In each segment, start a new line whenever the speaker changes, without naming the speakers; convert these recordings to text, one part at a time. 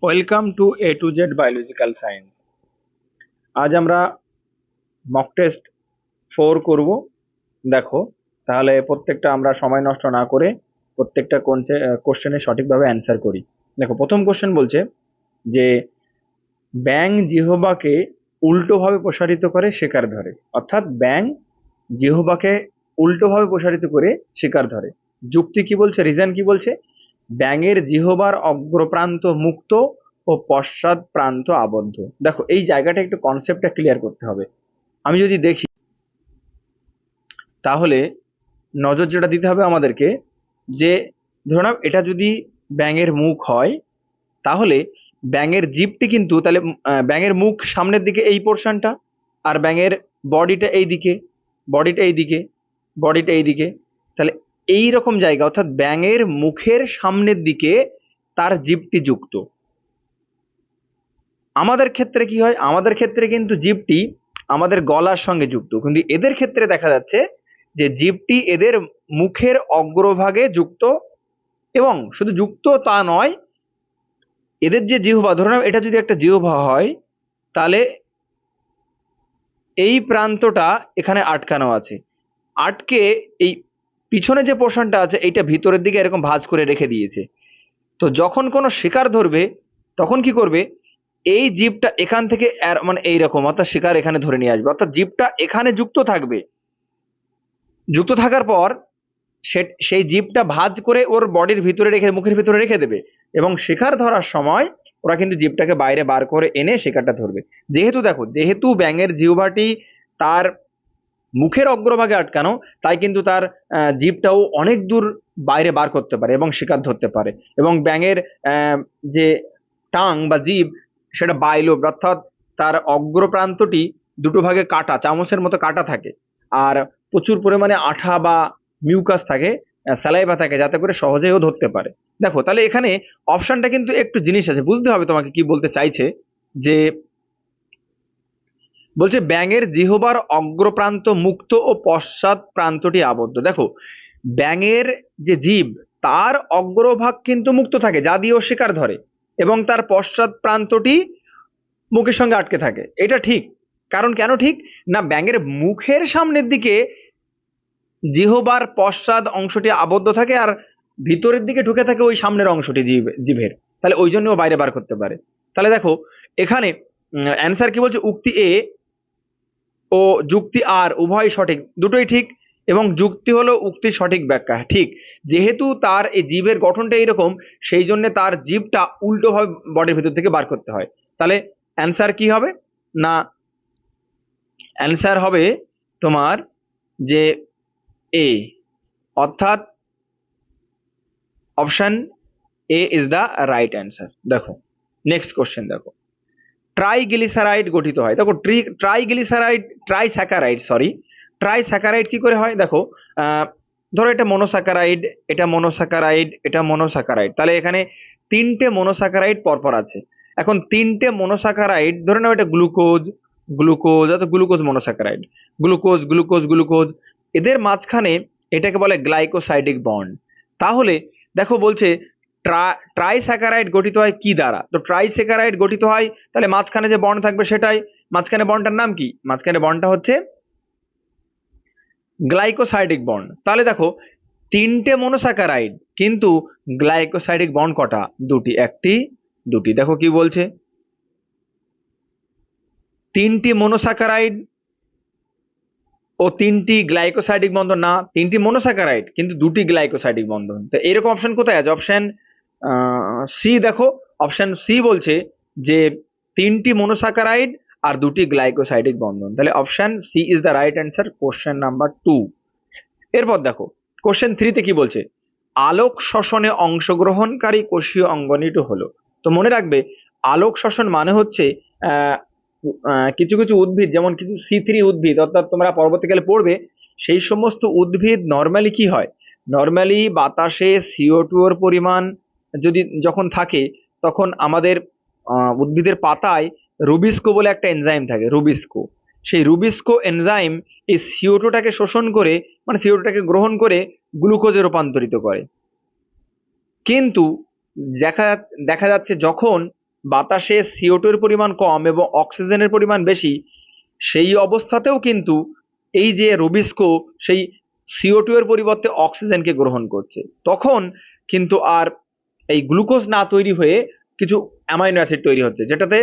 Welcome to A to Z biological science. আজ আমরা mock test 4 করব। দেখো, তাহলে প্রত্যেকটা আমরা সময় নষ্ট না করে প্রত্যেকটা কোশ্চেনের সঠিকভাবে অ্যান্সার করি। দেখো, প্রথম কোশ্চেন বলছে যে ব্যাঙ জিহ্বাকে উল্টোভাবে প্রসারিত করে শিকার ধরে। অর্থাৎ ব্যাঙ জিহ্বাকে উল্টোভাবে প্রসারিত করে শিকার ধরে। যুক্তি কি বলছে, রিজন কি বলছে? ব্যাঙের জিহ্বার অগ্রপ্রান্ত মুক্ত ও পশ্চাৎ প্রান্ত আবদ্ধ। দেখো, এই জায়গাটা একটু কনসেপ্টটা ক্লিয়ার করতে হবে। আমি যদি দেখি তাহলে নজর যেটা দিতে হবে আমাদেরকে, যে ধরে নাও এটা যদি ব্যাঙের মুখ হয়, তাহলে ব্যাঙের জিভটি কিন্তু তাহলে ব্যাঙের মুখ সামনের দিকে এই পোর্শনটা, আর ব্যাঙের বডিটা এই দিকে, বডিটা এই দিকে, বডিটা এই দিকে। তাহলে এই রকম জায়গা, অর্থাৎ ব্যাঙের মুখের সামনের দিকে তার জিভটি যুক্ত। আমাদের ক্ষেত্রে কি হয়? আমাদের ক্ষেত্রে কিন্তু জিভটি আমাদের গলার সঙ্গে যুক্ত, কিন্তু এদের ক্ষেত্রে দেখা যাচ্ছে যে জিভটি এদের মুখের অগ্রভাগে যুক্ত। এবং শুধু যুক্ত তা নয়, এদের যে জিহ্বা, ধরে নাও এটা যদি একটা জিহ্বা হয়, তাহলে এই প্রান্তটা এখানে আটকানো আছে, আটকে এই পিছনে যে পোর্শনটা আছে এইটা ভিতরের দিকে এরকম ভাঁজ করে রেখে দিয়েছে। তো যখন কোনো শিকার ধরবে তখন কি করবে? এই জিভটা এখান থেকে মানে এইরকম, অর্থাৎ শিকার এখানে ধরে নিয়ে আসবে, অর্থাৎ জিভটা এখানে যুক্ত থাকবে। যুক্ত থাকার পর সেই জিভটা ভাঁজ করে ওর বডির ভিতরে রেখে, মুখের ভিতরে রেখে দেবে, এবং শিকার ধরার সময় ওরা কিন্তু জিভটাকে বাইরে বার করে এনে শিকারটা ধরবে। যেহেতু দেখো, যেহেতু ব্যাঙের জিহ্বাটি তার মুখের অগ্রভাগে আটকানো, তাই কিন্তু তার জিভটাও অনেক দূর বাইরে বার করতে পারে এবং শিকার ধরতে পারে। এবং ব্যাঙের যে টাং বা জিভ, সেটা বাইলোব, অর্থাৎ তার অগ্রপ্রান্তটি দুটো ভাগে কাটা, চামচের মতো কাটা থাকে। আর প্রচুর পরিমাণে আঠা বা মিউকাস থাকে, স্যালাইভা থাকে, যাতে করে সহজেও ধরতে পারে। দেখো, তাহলে এখানে অপশনটা কিন্তু একটু জিনিস আছে, বুঝতে হবে তোমাকে কি বলতে চাইছে। যে বলছে ব্যাঙের জিহ্বার অগ্রপ্রান্ত মুক্ত ও পশ্চাৎ প্রান্তটি আবদ্ধ। দেখো, ব্যাঙের যে জিভ, তার অগ্রভাগ কিন্তু মুক্ত থাকে, যা দিয়ে ও শিকার ধরে, এবং তার পশ্চাৎ প্রান্তটি মুখের সঙ্গে আটকে থাকে। এটা ঠিক। কারণ কেন ঠিক? না, ব্যাঙের মুখের সামনের দিকে জিহ্বার পশ্চাৎ অংশটি আবদ্ধ থাকে, আর ভিতরের দিকে ঢুকে থাকে ওই সামনের অংশটি জিভের। তাহলে ওই জন্য ও বাইরে বার করতে পারে। তাহলে দেখো, এখানে অ্যান্সার কি বলছে? উক্তি এ ও যুক্তি আর উভয় সঠিক, দুটোই ঠিক। এবং যুক্তি হলো উক্তির সঠিক ব্যাখ্যা, ঠিক। যেহেতু তার এই জীবের গঠনটা এইরকম, সেই জন্য তার জীবটা উল্টোভাবে বডির ভিতর থেকে বার করতে হয়। তাহলে অ্যান্সার কি হবে? না, অ্যান্সার হবে তোমার যে এ, অর্থাৎ option A is the right answer. দেখো, নেক্সট কোশ্চেন দেখো, ট্রাইগ্লিসারাইড গঠিত হয়। দেখো, ট্রাইস্যাকারাইড কি করে হয়? দেখো, ধরো এটা মনোস্যাকারাইড, এটা মনোস্যাকারাইড, এটা মনোস্যাকারাইড। তাহলে এখানে তিনটে মনোস্যাকারাইড পরপর আছে। এখন তিনটে মনোস্যাকারাইড, ধরে নাও এটা গ্লুকোজ, গ্লুকোজ, অর্থাৎ glucose monosaccharide, glucose glucose glucose, এদের মাঝখানে এটাকে বলে গ্লাইকোসাইডিক বন্ড। তাহলে দেখো, বলছে ট্রাইস্যাকারাইড গঠিত হয় কি দ্বারা? তো ট্রাইস্যাকারাইড গঠিত হয়, তাহলে মাঝখানে যে বন্ড থাকবে সেটাই, মাঝখানে বন্ডটার নাম কি? মাঝখানে বন্ডটা হচ্ছে গ্লাইকোসাইডিক বন্ড। তাহলে দেখো, তিনটে মনোস্যাকারাইড, কিন্তু গ্লাইকোসাইডিক বন্ড কটা? দুটি, একটি, দুটি। দেখো কি বলছে, তিনটি মনোস্যাকারাইড ও তিনটি গ্লাইকোসাইডিক বন্ধন। না, তিনটি মনোস্যাকারাইড কিন্তু দুটি গ্লাইকোসাইডিক বন্ধন। তো এরকম অপশন কোথায় আছে? Option C. দেখো, অপশন সি বলছে যে তিনটি মনোস্যাকারাইড আর দুটি গ্লাইকোসাইডিক বন্ধন। তাহলে option C is the right answer, question number 2। এরপর দেখো, কোশ্চেন 3তে কি বলছে? আলোক শোষণে অংশগ্রহণকারী কোষীয় অঙ্গনটি হলো। তো মনে রাখবে, আলোক শোষণ মানে হচ্ছে কিছু কিছু উদ্ভিদ, যেমন কিছু C3 উদ্ভিদ, অর্থাৎ তোমরা পরবর্তীকালে পড়বে, সেই সমস্ত উদ্ভিদ নর্মালি কি হয়, নর্মালি বাতাসে CO2 এর পরিমাণ যখন থাকে, তখন আমাদের উদ্ভিদের পাতায় রুবিস্কো বলে একটা এনজাইম থাকে, রুবিস্কো। সেই রুবিস্কো এনজাইম এই CO2টাকে শোষণ করে, মানে CO2টাকে গ্রহণ করে গ্লুকোজে রূপান্তরিত করে। কিন্তু দেখা দেখা যাচ্ছে, যখন বাতাসে CO2 এর পরিমাণ কম এবং অক্সিজেনের পরিমাণ বেশি, সেই অবস্থাতেও কিন্তু এই যে রুবিস্কো সেই CO2 এর পরিবর্তে অক্সিজেনকে গ্রহণ করছে, তখন কিন্তু আর এই গ্লুকোজ না তৈরি হয়ে কিছু অ্যামাইনো অ্যাসিড তৈরি হচ্ছে, যেটাতে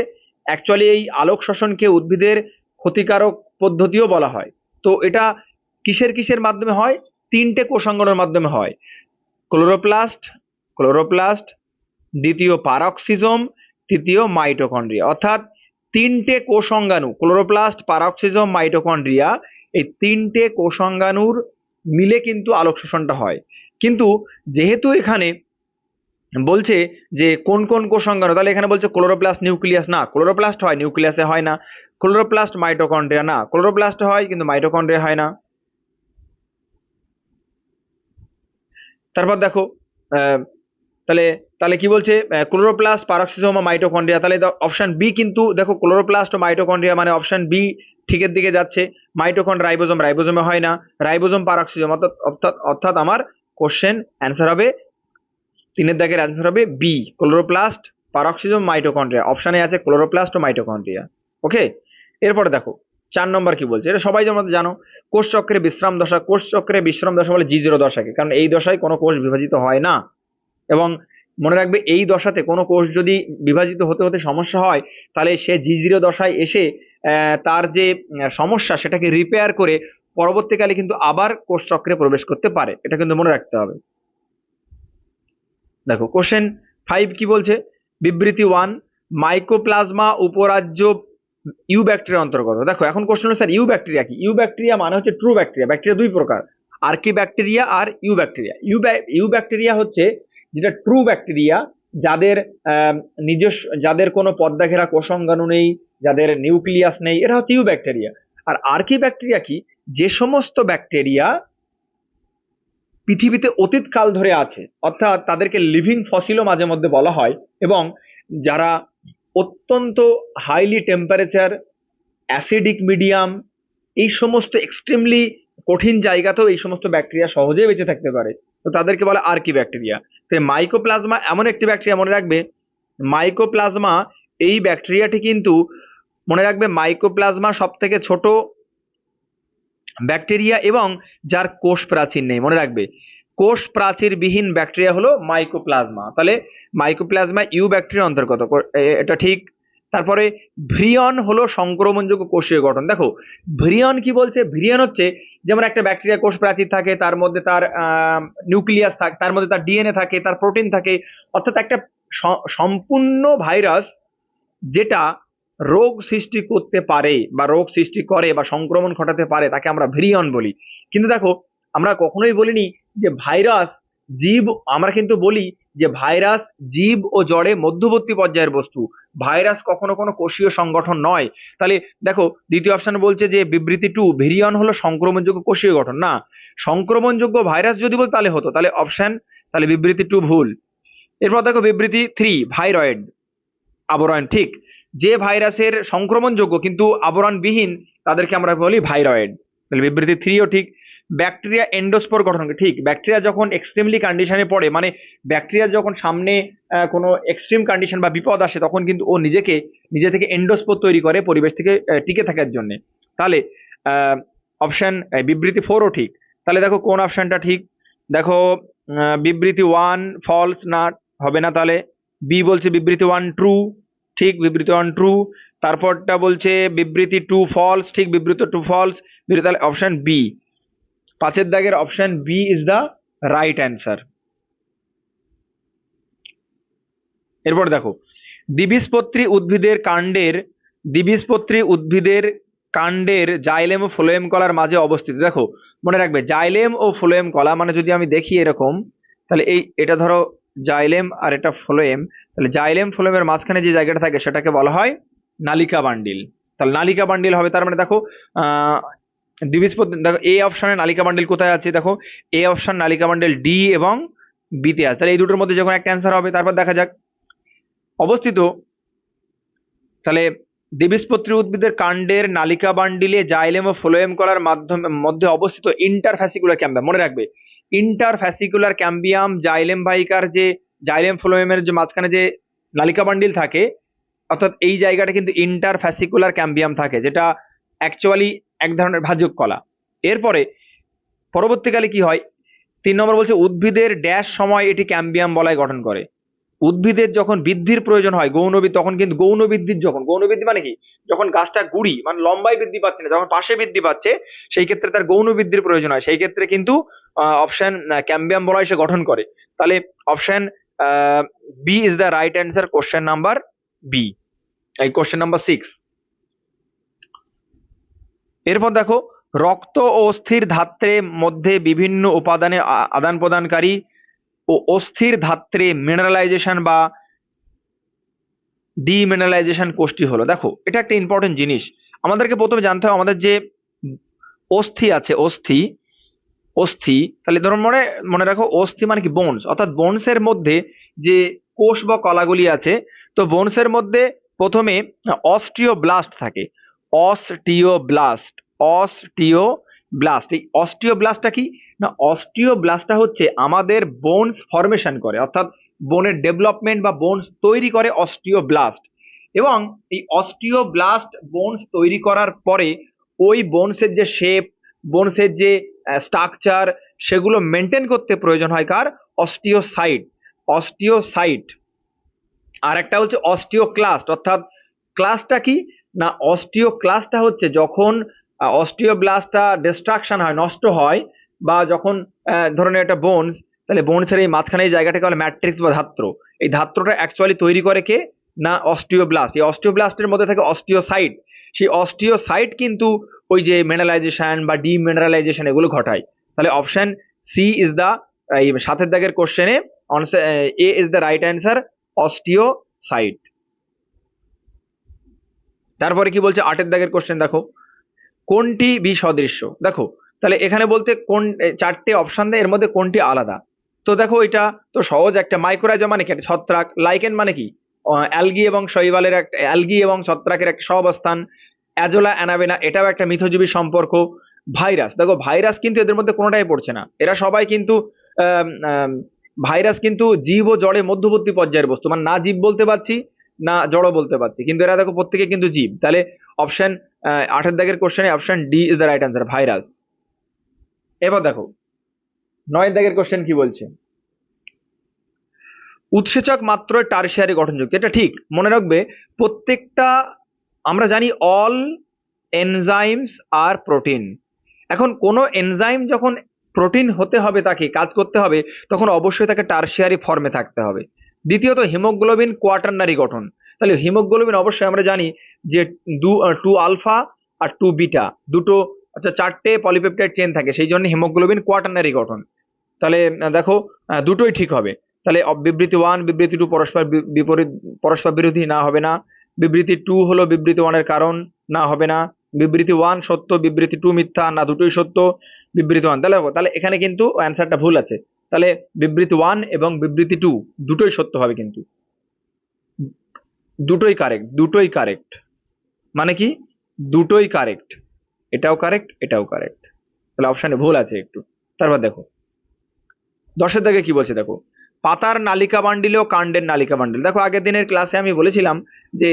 অ্যাকচুয়ালি এই আলোক শোষণকে উদ্ভিদের ক্ষতিকারক পদ্ধতিও বলা হয়। তো এটা কিসের কিসের মাধ্যমে হয়? তিনটে কোষাঙ্গনের মাধ্যমে হয়। ক্লোরোপ্লাস্ট, ক্লোরোপ্লাস্ট, দ্বিতীয় পারক্সিজম, তৃতীয় মাইটোকন্ড্রিয়া। অর্থাৎ তিনটে কোষাঙ্গাণু, ক্লোরোপ্লাস্ট, পারক্সিজম, মাইটোকন্ড্রিয়া, এই তিনটে কোষাঙ্গাণুর মিলে কিন্তু আলোক শোষণটা হয়। কিন্তু যেহেতু এখানে বলছে যে কোন কোন কোষাঙ্গাণু, তাহলে এখানে বলছে ক্লোরোপ্লাস্ট, নিউক্লিয়াস না, ক্লোরোপ্লাস্ট হয়, নিউক্লিয়াসে হয় না। ক্লোরোপ্লাস্ট, মাইটোকন্ড্রিয়া না, ক্লোরোপ্লাস্ট হয় কিন্তু মাইটোকন্ড্রিয়া হয় না। তারপর দেখো তাহলে তাহলে কি বলছে, ক্লোরোপ্লাস্ট, পারক্সিজম ও মাইটোকন্ড্রিয়া। তাহলে অপশন বি কিন্তু দেখো ক্লোরোপ্লাস্ট ও মাইটোকন্ড্রিয়া, মানে অপশন বি ঠিকের দিকে যাচ্ছে। মাইটোকন্ড রাইবোজোম, রাইবোজোমে হয় না। রাইবোজোম, পারক্সিজম, অর্থাৎ অর্থাৎ অর্থাৎ আমার কোশ্চেন অ্যান্সার হবে, তিনের দাগের অ্যান্সার হবে বি, ক্লোরোপ্লাস্ট, পারক্সিজম, মাইটোকন্ড্রিয়া। অপশনে আছে ক্লোরোপ্লাস্ট ও মাইটোকন্ড্রিয়া। ওকে, এরপরে দেখো 4 নম্বর কি বলছে, এটা সবাই যেমন জানো, কোষ চক্রে বিশ্রাম দশা। কোষ চক্রে বিশ্রাম দশা বলে G0 দশাকে, কারণ এই দশায় কোনো কোষ বিভাজিত হয় না। এবং মনে রাখবে এই দশাতে কোনো কোষ যদি বিভাজিত হতে হতে সমস্যা হয়, তাহলে সে G0 দশায় এসে তার যে সমস্যা সেটাকে রিপেয়ার করে পরবর্তীকালে কিন্তু আবার কোষ চক্রে প্রবেশ করতে পারে, এটা কিন্তু মনে রাখতে হবে। দেখো কোশ্চেন 5 কি বলছে, বিবৃতি 1, মাইকোপ্লাজমা উপরাজ্য ইউ ব্যাকটেরিয়া অন্তর্গত। দেখো এখন কোশ্চেন হলো স্যার ইউ ব্যাকটেরিয়া কি? ইউ ব্যাকটেরিয়া মানে হচ্ছে ট্রু ব্যাকটেরিয়া। ব্যাকটেরিয়া দুই প্রকার, আর্কি ব্যাকটেরিয়া আর ইউ ব্যাকটেরিয়া। ইউ ব্যাকটেরিয়া হচ্ছে যেটা ট্রু ব্যাকটেরিয়া, যাদের নিজস্ব, যাদের কোনো পর্দা ঘেরা কোষাঙ্গাণু নেই, যাদের নিউক্লিয়াস নেই, এরা হচ্ছে ইউ ব্যাকটেরিয়া। আর আর্কি ব্যাকটেরিয়া কি? যে সমস্ত ব্যাকটেরিয়া পৃথিবীতে অতীতকাল ধরে আছে, অর্থাৎ তাদেরকে লিভিং ফসিলও মাঝে মধ্যে বলা হয়, এবং যারা অত্যন্ত হাইলি টেম্পারেচার, অ্যাসিডিক মিডিয়াম, এই সমস্ত এক্সট্রিমলি কঠিন জায়গাতেও এই সমস্ত ব্যাকটেরিয়া সহজেই বেঁচে থাকতে পারে, তো তাদেরকে বলে আর্কি ব্যাকটেরিয়া। তো মাইকোপ্লাজমা এমন একটি ব্যাকটেরিয়া, মনে রাখবে মাইকোপ্লাজমা, এই ব্যাকটেরিয়াটি কিন্তু মনে রাখবে মাইকোপ্লাজমা সব থেকে ছোট ব্যাকটেরিয়া এবং যার কোষ প্রাচীর নেই। মনে রাখবে কোষ প্রাচীর বিহীন ব্যাকটেরিয়া হলো মাইকোপ্লাজমা। তাহলে মাইকোপ্লাজমা ইউ ব্যাকটেরিয়া অন্তর্গত, এটা ঠিক। তারপরে ভ্রিয়ন হলো সংক্রমণযোগ্য কোষীয় গঠন। দেখো ভ্রিয়ন কি বলছে, ভ্রিয়ন হচ্ছে যেমন একটা ব্যাকটেরিয়া কোষ প্রাচীর থাকে, তার মধ্যে তার নিউক্লিয়াস থাকে, তার মধ্যে তার ডিএনএ থাকে, তার প্রোটিন থাকে, অর্থাৎ একটা সম্পূর্ণ ভাইরাস যেটা রোগ সৃষ্টি করতে পারে বা রোগ সৃষ্টি করে বা সংক্রমণ ঘটাতে পারে, তাকে আমরা ভেরিয়ন বলি। কিন্তু দেখো আমরা কখনোই বলিনি যে ভাইরাস জীব, আমরা কিন্তু বলি যে ভাইরাস জীব ও জড়ে মধ্যবর্তী পর্যায়ের বস্তু, ভাইরাস কখনো কোনো কোষীয় সংগঠন নয়। তাহলে দেখো দ্বিতীয় অপশন বলছে যে বিবৃতি 2, ভেরিয়ন হলো সংক্রমণযোগ্য কোষীয় গঠন। না, সংক্রমণযোগ্য ভাইরাস যদি বল তাহলে হতো, তাহলে অপশন, তাহলে বিবৃতি 2 ভুল। এরপর দেখো বিবৃতি 3, ভাইরয়েড, আবরণ, ঠিক। যে ভাইরাসের সংক্রমণযোগ্য কিন্তু আবরণবিহীন তাদেরকে আমরা বলি ভাইরয়েড, তাহলে বিবৃতি 3ও ঠিক। ব্যাকটেরিয়া এন্ডোস্পোর গঠন, ঠিক। ব্যাকটেরিয়া যখন এক্সট্রিমলি কন্ডিশনে পড়ে, মানে ব্যাকটেরিয়া যখন সামনে কোনো এক্সট্রিম কন্ডিশন বা বিপদ আসে, তখন কিন্তু ও নিজে থেকে এন্ডোস্পোর তৈরি করে পরিবেশ থেকে টিকে থাকার জন্য। তাহলে অপশন বিবৃতি 4ও ঠিক। তাহলে দেখো কোন অপশনটা ঠিক, দেখো বিবৃতি 1 ফলস, না হবে না, তাহলে বি বলছে বিবৃতি 1 ট্রু, ঠিক, বিবৃতি 1 ট্রু। তারপরটা বলছে বিবৃতি 2 ফলস, ঠিক, বিবৃতি 2 ফলস, তাহলে অপশন বি, 5 দাগের option B is the right answer. এরপর দেখো দ্বিবীজপত্রী উদ্ভিদের কাণ্ডের জাইলেম ও ফ্লোয়েম কলার মাঝে অবস্থিত। দেখো মনে রাখবে জাইলেম ও ফ্লোয়েম কলা, মানে যদি আমি দেখি এরকম, তাহলে এটা ধরো জাইলেম আর এটা ফ্লোয়েম, তাহলে জাইলেম ফ্লোয়েমের মাঝখানে যে জায়গাটা থাকে সেটাকে বলা হয় নালিকা বান্ডিল। তাহলে নালিকা বান্ডিল হবে, তার মানে দেখো দ্বিবীজপত্রী, দেখো এ অপশনে নালিকা বান্ডিল কোথায় আছে, দেখো এ অপশন নালিকা বান্ডিল ডি এবং বিতে আছে, তাহলে এই দুটোর মধ্যে যে কোনো একটা অ্যান্সার হবে। তারপর দেখা যাক অবস্থিত, তাহলে দ্বিবীজপত্রী উদ্ভিদের কাণ্ডের নালিকা বান্ডিলে জাইলেম ও ফ্লোয়েম কলার মধ্যে অবস্থিত ইন্টারফ্যাসিকুলার ক্যাম্বিয়াম। মনে রাখবে ইন্টারফ্যাসিকুলার ক্যাম্বিয়াম জাইলেম ভাইকার, যে জাইলেম ফ্লোয়েমের যে মাঝখানে যে নালিকা বান্ডিল থাকে, অর্থাৎ এই জায়গাটা কিন্তু ইন্টারফ্যাসিকুলার ক্যাম্বিয়াম থাকে, যেটা অ্যাকচুয়ালি এক ধরনের ভাজক কলা। এরপরে পরবর্তীকালে কি হয়, 3 নম্বর বলছে উদ্ভিদের ড্যাশ সময় এটি ক্যাম্বিয়াম বলয় গঠন করে। উদ্ভিদের যখন বৃদ্ধির প্রয়োজন হয় গৌণবৃদ্ধি, তখন কিন্তু গৌণবৃদ্ধির, যখন গৌণবৃদ্ধি মানে কি, যখন গাছটা গুড়ি মানে লম্বায় বৃদ্ধি পাচ্ছে না, যখন পাশে বৃদ্ধি পাচ্ছে, সেই ক্ষেত্রে তার গৌণবৃদ্ধির প্রয়োজন হয়, সেই ক্ষেত্রে কিন্তু অপশন ক্যাম্বিয়াম বলয় সে গঠন করে। তাহলে option B is the right answer, question number B, এই কোশ্চেন নাম্বার 6। এরপর দেখো, রক্ত ও অস্থির ধাত্রের মধ্যে বিভিন্ন উপাদানের আদান প্রদানকারী ও অস্থির ধাত্রে মিনারেলাইজেশন বা ডিমিনারেলাইজেশন কোষটি হলো। দেখো এটা একটা ইম্পর্টেন্ট জিনিস, আমাদেরকে প্রথমে জানতে হবে আমাদের যে অস্থি আছে, অস্থি, অস্থি, তাহলে ধরুন মনে মনে রাখো, অস্থি মানে কি বোনস, অর্থাৎ বোনসের মধ্যে যে কোষ বা কলাগুলি আছে, তো বোনসের মধ্যে প্রথমে অস্টিওব্লাস্ট থাকে, অস্টিওব্লাস্ট, অস্টিওব্লাস্ট। এই অস্টিওব্লাস্টটা কি না, অস্টিওব্লাস্টটা হচ্ছে আমাদের বোনস ফরমেশন করে, অর্থাৎ বোনের ডেভেলপমেন্ট বা বোনস তৈরি করে অস্টিওব্লাস্ট। এবং এই অস্টিওব্লাস্ট বোনস তৈরি করার পরে ওই বোনসের যে শেপ, বোনসের যে স্ট্রাকচার, সেগুলো মেনটেন করতে প্রয়োজন হয় কার, অস্টিওসাইট, অস্টিওসাইট। আর একটা হচ্ছে অস্টিওক্লাস্ট, অর্থাৎ ক্লাসটা কি না, অস্টিওক্লাস্টটা হচ্ছে যখন অস্টিওব্লাস্টটা ডিস্ট্রাকশন হয়, নষ্ট হয়, বা যখন ধরনের একটা বোনস, তাহলে বোনসের এই মাঝখানে এই জায়গাটাকে বলে ম্যাট্রিক্স বা ধাত্র, এই ধাত্রটা অ্যাকচুয়ালি তৈরি করে কে না, অস্টিওব্লাস্ট। এই অস্টিওব্লাস্টের মধ্যে থাকে অস্টিওসাইট, সেই অস্টিওসাইট কিন্তু ওই যে মিনারেলাইজেশন বা ডিমিনারেলাইজেশন এগুলো ঘটায়। তাহলে অপশন সি ইজ দ্য, এই 7 দাগের কোশ্চেনে A is the right answer, osteocyte. তারপরে কি বলছে 8 দাগের কোশ্চেন, দেখো কোনটি বিসদৃশ্য। দেখো তাহলে এখানে বলতে কোন 4টে অপশন দেয়, এর মধ্যে কোনটি আলাদা। তো দেখো এটা তো সহজ, একটা মাইক্রোরাইজা মানে কি, একটা ছত্রাক, লাইকেন মানে কি অ্যালগি এবং শৈবালের একটা, অ্যালগি এবং ছত্রাকের একটা সহাবস্থান, অ্যাজোলা অ্যানাবেনা এটাও একটা মিথজীবী সম্পর্ক। ভাইরাস, দেখো ভাইরাস কিন্তু এদের মধ্যে কোনোটাই পড়ছে না, এরা সবাই কিন্তু ভাইরাস কিন্তু জীব ও জড়ে মধ্যবর্তী পর্যায়ের বস্তু, মানে না জীব বলতে পারছি না জড় বলতে পারছি, কিন্তু এরা দেখো প্রত্যেকে কিন্তু জীব। তাহলে অপশন 8 দাগের কোশ্চেনে option D is the right answer, virus. এবার দেখো 9 দাগের কোশ্চেন কি বলছে, উৎসেচক মাত্রই টারশিয়ারি গঠনযুক্ত। এটা ঠিক, মনে রাখবে প্রত্যেকটা, আমরা জানি অল এনজাইমস আর প্রোটিন। এখন কোনো এনজাইম যখন প্রোটিন হতে হবে, তাকে কাজ করতে হবে, তখন অবশ্যই তাকে টারশিয়ারি ফর্মে থাকতে হবে। দ্বিতীয়ত হিমোগ্লোবিন কোয়াটারনারি গঠন, তাহলে হিমোগ্লোবিন অবশ্যই আমরা জানি যে 2 আলফা আর 2 বিটা দুটো, আচ্ছা 4টে পলিপেপটাইড চেন থাকে, সেই জন্য হিমোগ্লোবিন কোয়াটারনারি গঠন। তাহলে দেখো দুটোই ঠিক হবে। তাহলে বিবৃতি 1 বিবৃতি 2 পরস্পর বিপরীত, পরস্পর বিরোধী না, হবে না। বিবৃতি 2 হলো বিবৃতি 1 এর কারণ, না হবে না। বিবৃতি 1 সত্য, বিবৃতি 2 মিথ্যা, না দুটোই সত্য। বিবৃতি 1, তাহলে এখানে কিন্তু অ্যান্সারটা ভুল আছে, তাহলে বিবৃতি 1 এবং বিবৃতি 2 দুটোই সত্য হবে, কিন্তু দুটোই কারেক্ট, দুটোই কারেক্ট, মানে কি দুটোই কারেক্ট, এটাও কারেক্ট এটাও কারেক্ট, তাহলে অপশানে ভুল আছে একটু। তারপর দেখো 10 দাগে কি বলছে, দেখো পাতার নালিকা বান্ডিল ও কাণ্ডের নালিকা বান্ডিল। দেখো আগের দিনের ক্লাসে আমি বলেছিলাম যে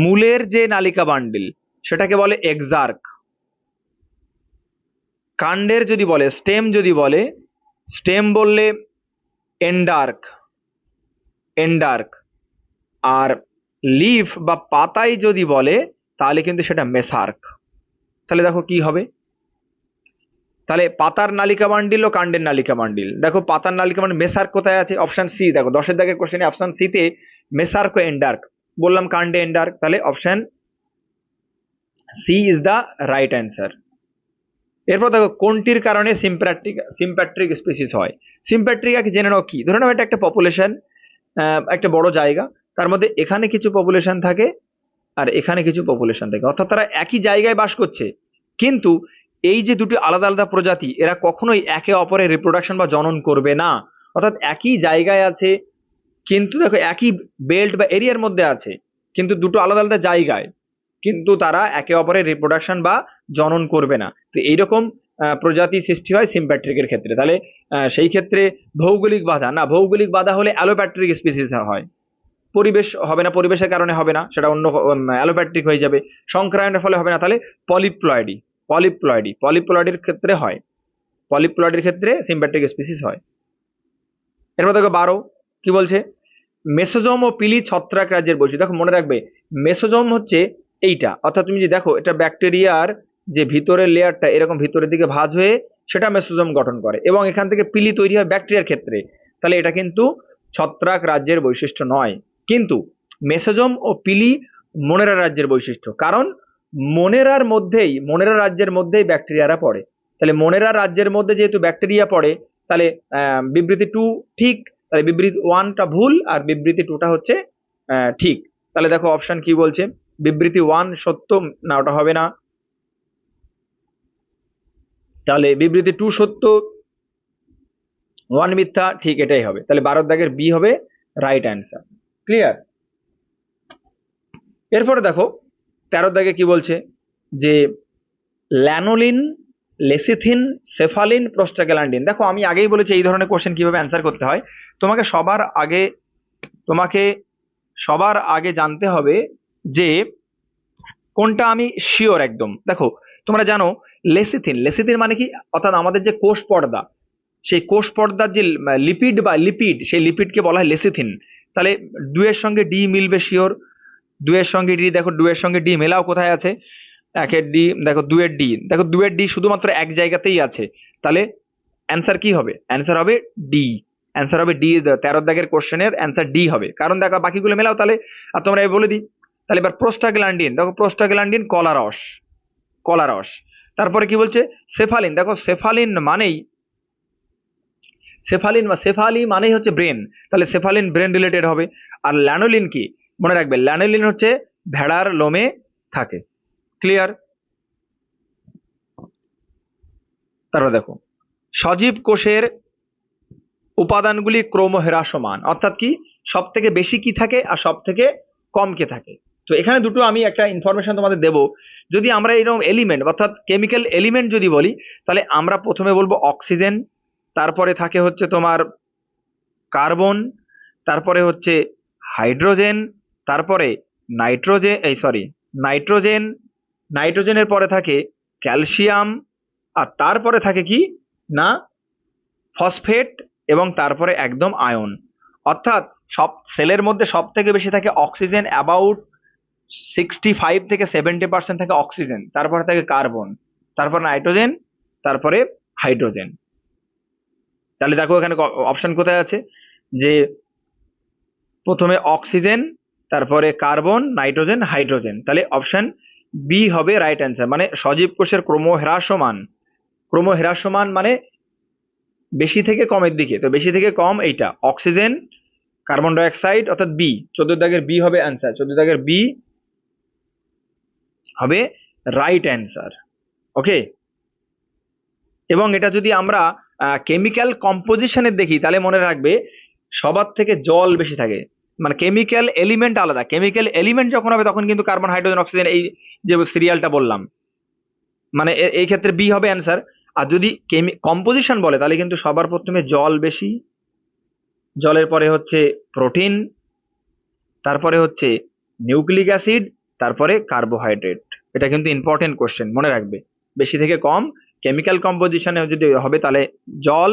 মূলের যে নালিকা বান্ডিল সেটাকে বলে এক্সার্ক, কাণ্ডের যদি বলে, স্টেম যদি বলে, স্টেম বললে এন্ডার্ক, এন্ডার্ক। আর লিফ বা পাতাই যদি বলে তাহলে কিন্তু সেটা মেসার্ক। তাহলে দেখো কি হবে, তাহলে পাতার নালিকা বান্ডিল ও কাণ্ডের নালিকা বান্ডিল। দেখো পাতার নালিকা বান্ডিল মেসার্ক কোথায় আছে, অপশন সি। দেখো 10 দাগের কোশ্চেনে অপশন সি তে মেসার্ক ও এন্ডার্ক, বললাম কাণ্ডে এন্ডার্ক, তাহলে option C is the right answer. এরপর দেখো কোনটির কারণে সিম্প্যাট্রিক স্পিসিস হয়। সিম্প্যাট্রিকা জেনে নাও কি, ধরে নাও এটা একটা পপুলেশন, একটা বড় জায়গা, তার মধ্যে এখানে কিছু পপুলেশন থাকে আর এখানে কিছু পপুলেশন থাকে, অর্থাৎ তারা একই জায়গায় বাস করছে, কিন্তু এই যে দুটি আলাদা আলাদা প্রজাতি, এরা কখনোই একে অপরের রিপ্রোডাকশন বা জনন করবে না। অর্থাৎ একই জায়গায় আছে, কিন্তু দেখো একই বেল্ট বা এরিয়ার মধ্যে আছে, কিন্তু দুটো আলাদা আলাদা জায়গায়, কিন্তু তারা একে অপরের রিপ্রোডাকশন বা জনন করবে না। তো এইরকম প্রজাতি সৃষ্টি হয় সিম্প্যাট্রিকের ক্ষেত্রে। তাহলে সেই ক্ষেত্রে ভৌগোলিক বাধা না, ভৌগোলিক বাধা হলে অ্যালোপ্যাট্রিক স্পিসিস হয়। পরিবেশ হবে না, পরিবেশের কারণে হবে না, সেটা অন্য অ্যালোপ্যাট্রিক হয়ে যাবে। সংক্রায়নের ফলে হবে না, তাহলে পলিপ্লয়েডি। পলিপ্লয়েডির ক্ষেত্রে হয়, পলিপ্লয়েডির ক্ষেত্রে সিম্প্যাট্রিক স্পিসিস হয়। এরপর দেখো 12 কি বলছে, মেসোজোম ও পিলি ছত্রাক রাজ্যের বৈশিষ্ট্য। দেখো মনে রাখবে মেসোজোম হচ্ছে এইটা, অর্থাৎ তুমি যদি দেখো এটা ব্যাকটেরিয়ার যে ভিতরের লেয়ারটা এরকম ভিতরের দিকে ভাঁজ হয়ে সেটা মেসোজোম গঠন করে, এবং এখান থেকে পিলি তৈরি হয় ব্যাকটেরিয়ার ক্ষেত্রে, তাহলে এটা কিন্তু ছত্রাক রাজ্যের বৈশিষ্ট্য নয়। কিন্তু মেসোজোম ও পিলি মোনেরা রাজ্যের বৈশিষ্ট্য, কারণ মোনেরা রাজ্যের মধ্যেই ব্যাকটেরিয়ারা পড়ে। তাহলে মোনেরা রাজ্যের মধ্যে যেহেতু ব্যাকটেরিয়া পড়ে, তাহলে বিবৃতি 2 ঠিক, তাহলে বিবৃতি 1টা ভুল আর বিবৃতি 2টা হচ্ছে ঠিক। তাহলে দেখো অপশন কি বলছে, বিবৃতি 1 সত্য না, ওটা হবে না। তাহলে বিবৃতি 2 সত্য, 1 মিথ্যা, ঠিক, এটাই হবে। তাহলে 12 দাগের বি হবে রাইট অ্যান্সার। ক্লিয়ার? এরপরে দেখো 13 দাগে কি বলছে, যে ল্যানোলিন, লেসিথিন, সেফালিন, প্রোস্টাগ্ল্যান্ডিন। দেখো আমি আগেই বলেছি এই ধরনের কোশ্চেন কিভাবে অ্যান্সার করতে হয়। তোমাকে সবার আগে জানতে হবে যে কোনটা আমি শিওর একদম। দেখো তোমরা জানো লেসিথিন মানে কি, অর্থাৎ আমাদের যে কোষ পর্দা, সেই কোষ পর্দার যে লিপিড সেই লিপিডকে বলা হয় লেসিথিন। তাহলে 2 এর সঙ্গে ডি মিলবে শিওর, 2 এর সঙ্গে ডি, দেখো 2 এর সঙ্গে ডি মেলাও কোথায় আছে, 1 এর ডি, দেখো 2 এর ডি, দেখো 2 এর ডি শুধুমাত্র এক জায়গাতেই আছে। তাহলে অ্যান্সার কি হবে? অ্যান্সার হবে ডি। অ্যান্সার হবে ডি। 13 দাগের কোশ্চেনের অ্যান্সার ডি হবে, কারণ দেখো বাকিগুলো মেলাও তাহলে। আর তোমরা বলে দিই, তাহলে এবার প্রোস্টাগ্ল্যান্ডিন, দেখো প্রোস্টাগ্ল্যান্ডিন কলারস। তারপরে কি বলছে, সেফালিন, দেখো সেফালি মানেই হচ্ছে ব্রেন, তাহলে সেফালিন ব্রেন রিলেটেড হবে। আর ল্যানোলিন কি, মনে রাখবে ল্যানোলিন হচ্ছে ভেড়ার লোমে থাকে। ক্লিয়ার? তারপর দেখো সজীব কোষের উপাদানগুলি ক্রমহ্রাসমান, অর্থাৎ কি সব থেকে বেশি কি থাকে আর সব থেকে কম কে থাকে। তো এখানে দুটো আমি একটা ইনফরমেশন তোমাদের দেব। যদি আমরা এরকম এলিমেন্ট অর্থাৎ কেমিক্যাল এলিমেন্ট যদি বলি, তাহলে আমরা প্রথমে বলবো অক্সিজেন, তারপরে থাকে হচ্ছে তোমার কার্বন, তারপরে হচ্ছে হাইড্রোজেন, তারপরে নাইট্রোজেন, নাইট্রোজেনের পরে থাকে ক্যালসিয়াম, আর তারপরে থাকে কি না ফসফেট, এবং তারপরে একদম আয়ন। অর্থাৎ সব সেলের মধ্যে সব থেকে বেশি থাকে অক্সিজেন, অ্যাবাউট 65 থেকে 70% থাকে অক্সিজেন, তারপরে থাকে কার্বন, তারপর নাইট্রোজেন, তারপরে হাইড্রোজেন। তাহলে দেখো এখানে অপশন কোথায় আছে, যে প্রথমে অক্সিজেন, তারপরে কার্বন, নাইট্রোজেন, হাইড্রোজেন। তাহলে অপশন বি হবে রাইট অ্যান্সার। মানে সজীব কোষের ক্রমহ্রাসমান মানে বেশি থেকে কমের দিকে, তো বেশি থেকে কম এইটা অক্সিজেন, কার্বন ডাই অক্সাইড, অর্থাৎ বি। 14 দাগের বি হবে অ্যান্সার, 14 দাগের বি হবে রাইট অ্যান্সার। ওকে, এবং এটা যদি আমরা কেমিক্যাল কম্পোজিশনের দেখি, তাহলে মনে রাখবে সবার থেকে জল বেশি থাকে, মানে কেমিক্যাল এলিমেন্ট আলাদা, কেমিক্যাল এলিমেন্ট যখন হবে তখন কিন্তু কার্বন, হাইড্রোজেন, অক্সিজেন, এই যে সিরিয়ালটা বললাম, মানে এই ক্ষেত্রে বি হবে অ্যান্সার। আর যদি কম্পোজিশন বলে, তাহলে কিন্তু সবার প্রথমে জল বেশি, জলের পরে হচ্ছে প্রোটিন, তারপরে হচ্ছে নিউক্লিক অ্যাসিড, তারপরে কার্বোহাইড্রেট। এটা কিন্তু ইম্পর্টেন্ট কোশ্চেন, মনে রাখবে বেশি থেকে কম কেমিক্যাল কম্পোজিশনে যদি হবে তাহলে জল,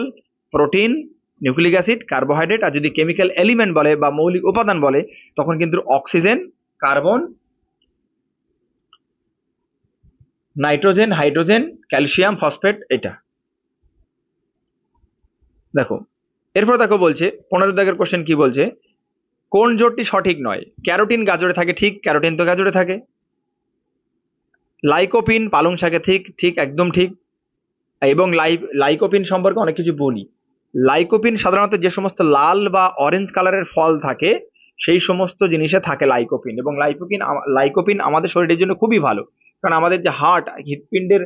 প্রোটিন, নিউক্লিক অ্যাসিড, কার্বোহাইড্রেট। আর যদি কেমিক্যাল এলিমেন্ট বলে বা মৌলিক উপাদান বলে, তখন কিন্তু oxygen, carbon, nitrogen, hydrogen, calcium, phosphate, এটা। দেখো এরপর দেখো বলছে 15 দাগের কোশ্চেন কি বলছে, কোন জোটটি সঠিক নয়? ক্যারোটিন গাজরে থাকে, ঠিক, ক্যারোটিন তো গাজরে থাকে। লাইকোপিন পালং শাকে, ঠিক, ঠিক, একদম ঠিক। এবং লাইকোপিন সম্পর্কে অনেক কিছু বলি। লাইকোপিন সাধারণত যে সমস্ত লাল বা অরেঞ্জ কালারের ফল থাকে সেই সমস্ত জিনিসে থাকে লাইকোপিন, এবং লাইকোপিন আমাদের শরীরের জন্য খুবই ভালো, কারণ আমাদের যে হৃৎপিণ্ডের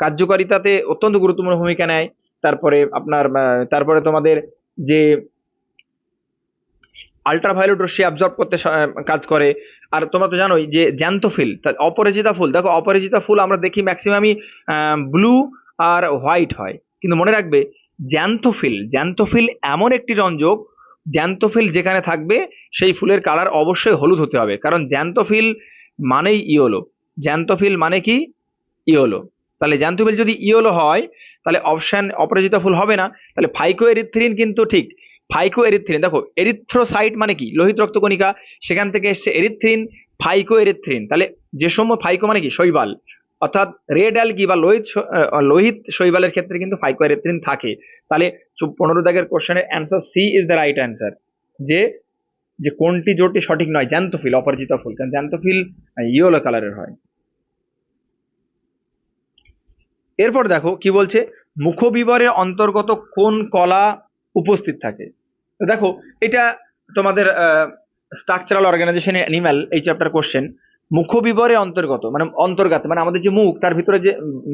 কার্যকারিতাতে অত্যন্ত গুরুত্বপূর্ণ ভূমিকা নেয়। তারপরে তোমাদের যে আল্ট্রাভায়োলেট রশ্মি অ্যাবজর্ব করতে কাজ করে। আর তোমরা তো জানোই যে জ্যান্থোফিল, অপরাজিতা ফুল, দেখো অপরাজিতা ফুল আমরা দেখি ম্যাক্সিমামই ব্লু আর হোয়াইট হয়, কিন্তু মনে রাখবে জ্যান্থোফিল এমন একটি রঞ্জক জ্যান্তোফিল যেখানে থাকবে সেই ফুলের কালার অবশ্যই হলুদ হতে হবে, কারণ জ্যান্তোফিল মানেই ইয়েলো। জ্যান্তোফিল মানে কি? ইয়েলো। তাহলে জ্যান্তোফিল যদি ইয়েলো হয় তাহলে অপশন অপরাজিতা ফুল হবে না। তাহলে ফাইকো এরিথ্রিন কিন্তু ঠিক। ফাইকো এরিথ্রিন, দেখো এরিথ্রোসাইট মানে কি? লোহিত রক্তকণিকা, সেখান থেকে এসছে এরিথ্রিন, ফাইকো এরিথ্রিন। তাহলে যে সময় ফাইকো মানে কি? শৈবাল, অর্থাৎ রেড অ্যালগি বা লোহিত শৈবালের ক্ষেত্রে কিন্তু ফাইকো এরিথ্রিন থাকে। তাহলে 15 দাগের কোশ্চেনের answer C is the right answer. যে যে কোনটি জোটটি সঠিক নয়? জ্যান্তোফিল, অপরাজিতা ফুল, কারণ জ্যান্তোফিল ইয়েলো কালারের হয়। এরপর দেখো কি বলছে, মুখবিবরের অন্তর্গত কোন কলা উপস্থিত থাকে? তো দেখো এটা তোমাদের স্ট্রাকচারাল অর্গানাইজেশন অ্যানিম্যাল এই চ্যাপ্টার কোশ্চেন। মুখবিবরের অন্তর্গত মানে অন্তর্গাত মানে আমাদের যে মুখ, তার ভিতরে যে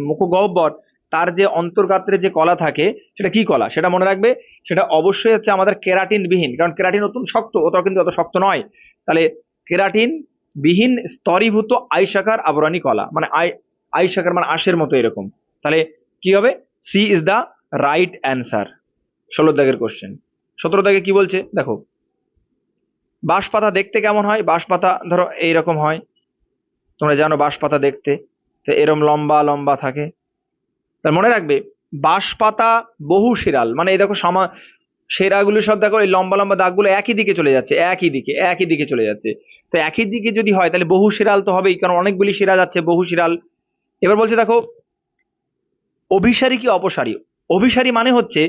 মুখগহ্বর, তার যে অন্তর্গাত্রে যে কলা থাকে সেটা কি কলা? সেটা মনে রাখবে, সেটা অবশ্যই হচ্ছে আমাদের কেরাটিন বিহীন, কারণ কেরাটিন অত্যন্ত শক্ত, ওটা কিন্তু অত শক্ত নয়। তাহলে কেরাটিন বিহীন স্তরীভূত আইসাকার আবরণী কলা, মানে আইসাকার মানে আঁশের মতো এরকম। তাহলে কি হবে? C is the right answer. 16 দাগের কোশ্চেন। 17 দাগে কি বলছে দেখো, বাঁশপাতা দেখতে কেমন হয়? বাঁশপাতা ধরো এইরকম হয়, তোমরা জানো বাঁশপাতা দেখতে তো এরকম লম্বা লম্বা থাকে। তার মনে রাখবে বাঁশপাতা বহু শিরাল, মানে এই দেখো শিরাগুলো সব দেখো এই লম্বা লম্বা দাগগুলো একই দিকে চলে যাচ্ছে, একই দিকে চলে যাচ্ছে। তো একই দিকে যদি হয় তাহলে বহু শিরাল তো হবেই, কারণ অনেকগুলি শিরা যাচ্ছে, বহু শিরাল। এবার বলছে দেখো, অভিসারী কি অপসারী? অভিসারী মানে হচ্ছে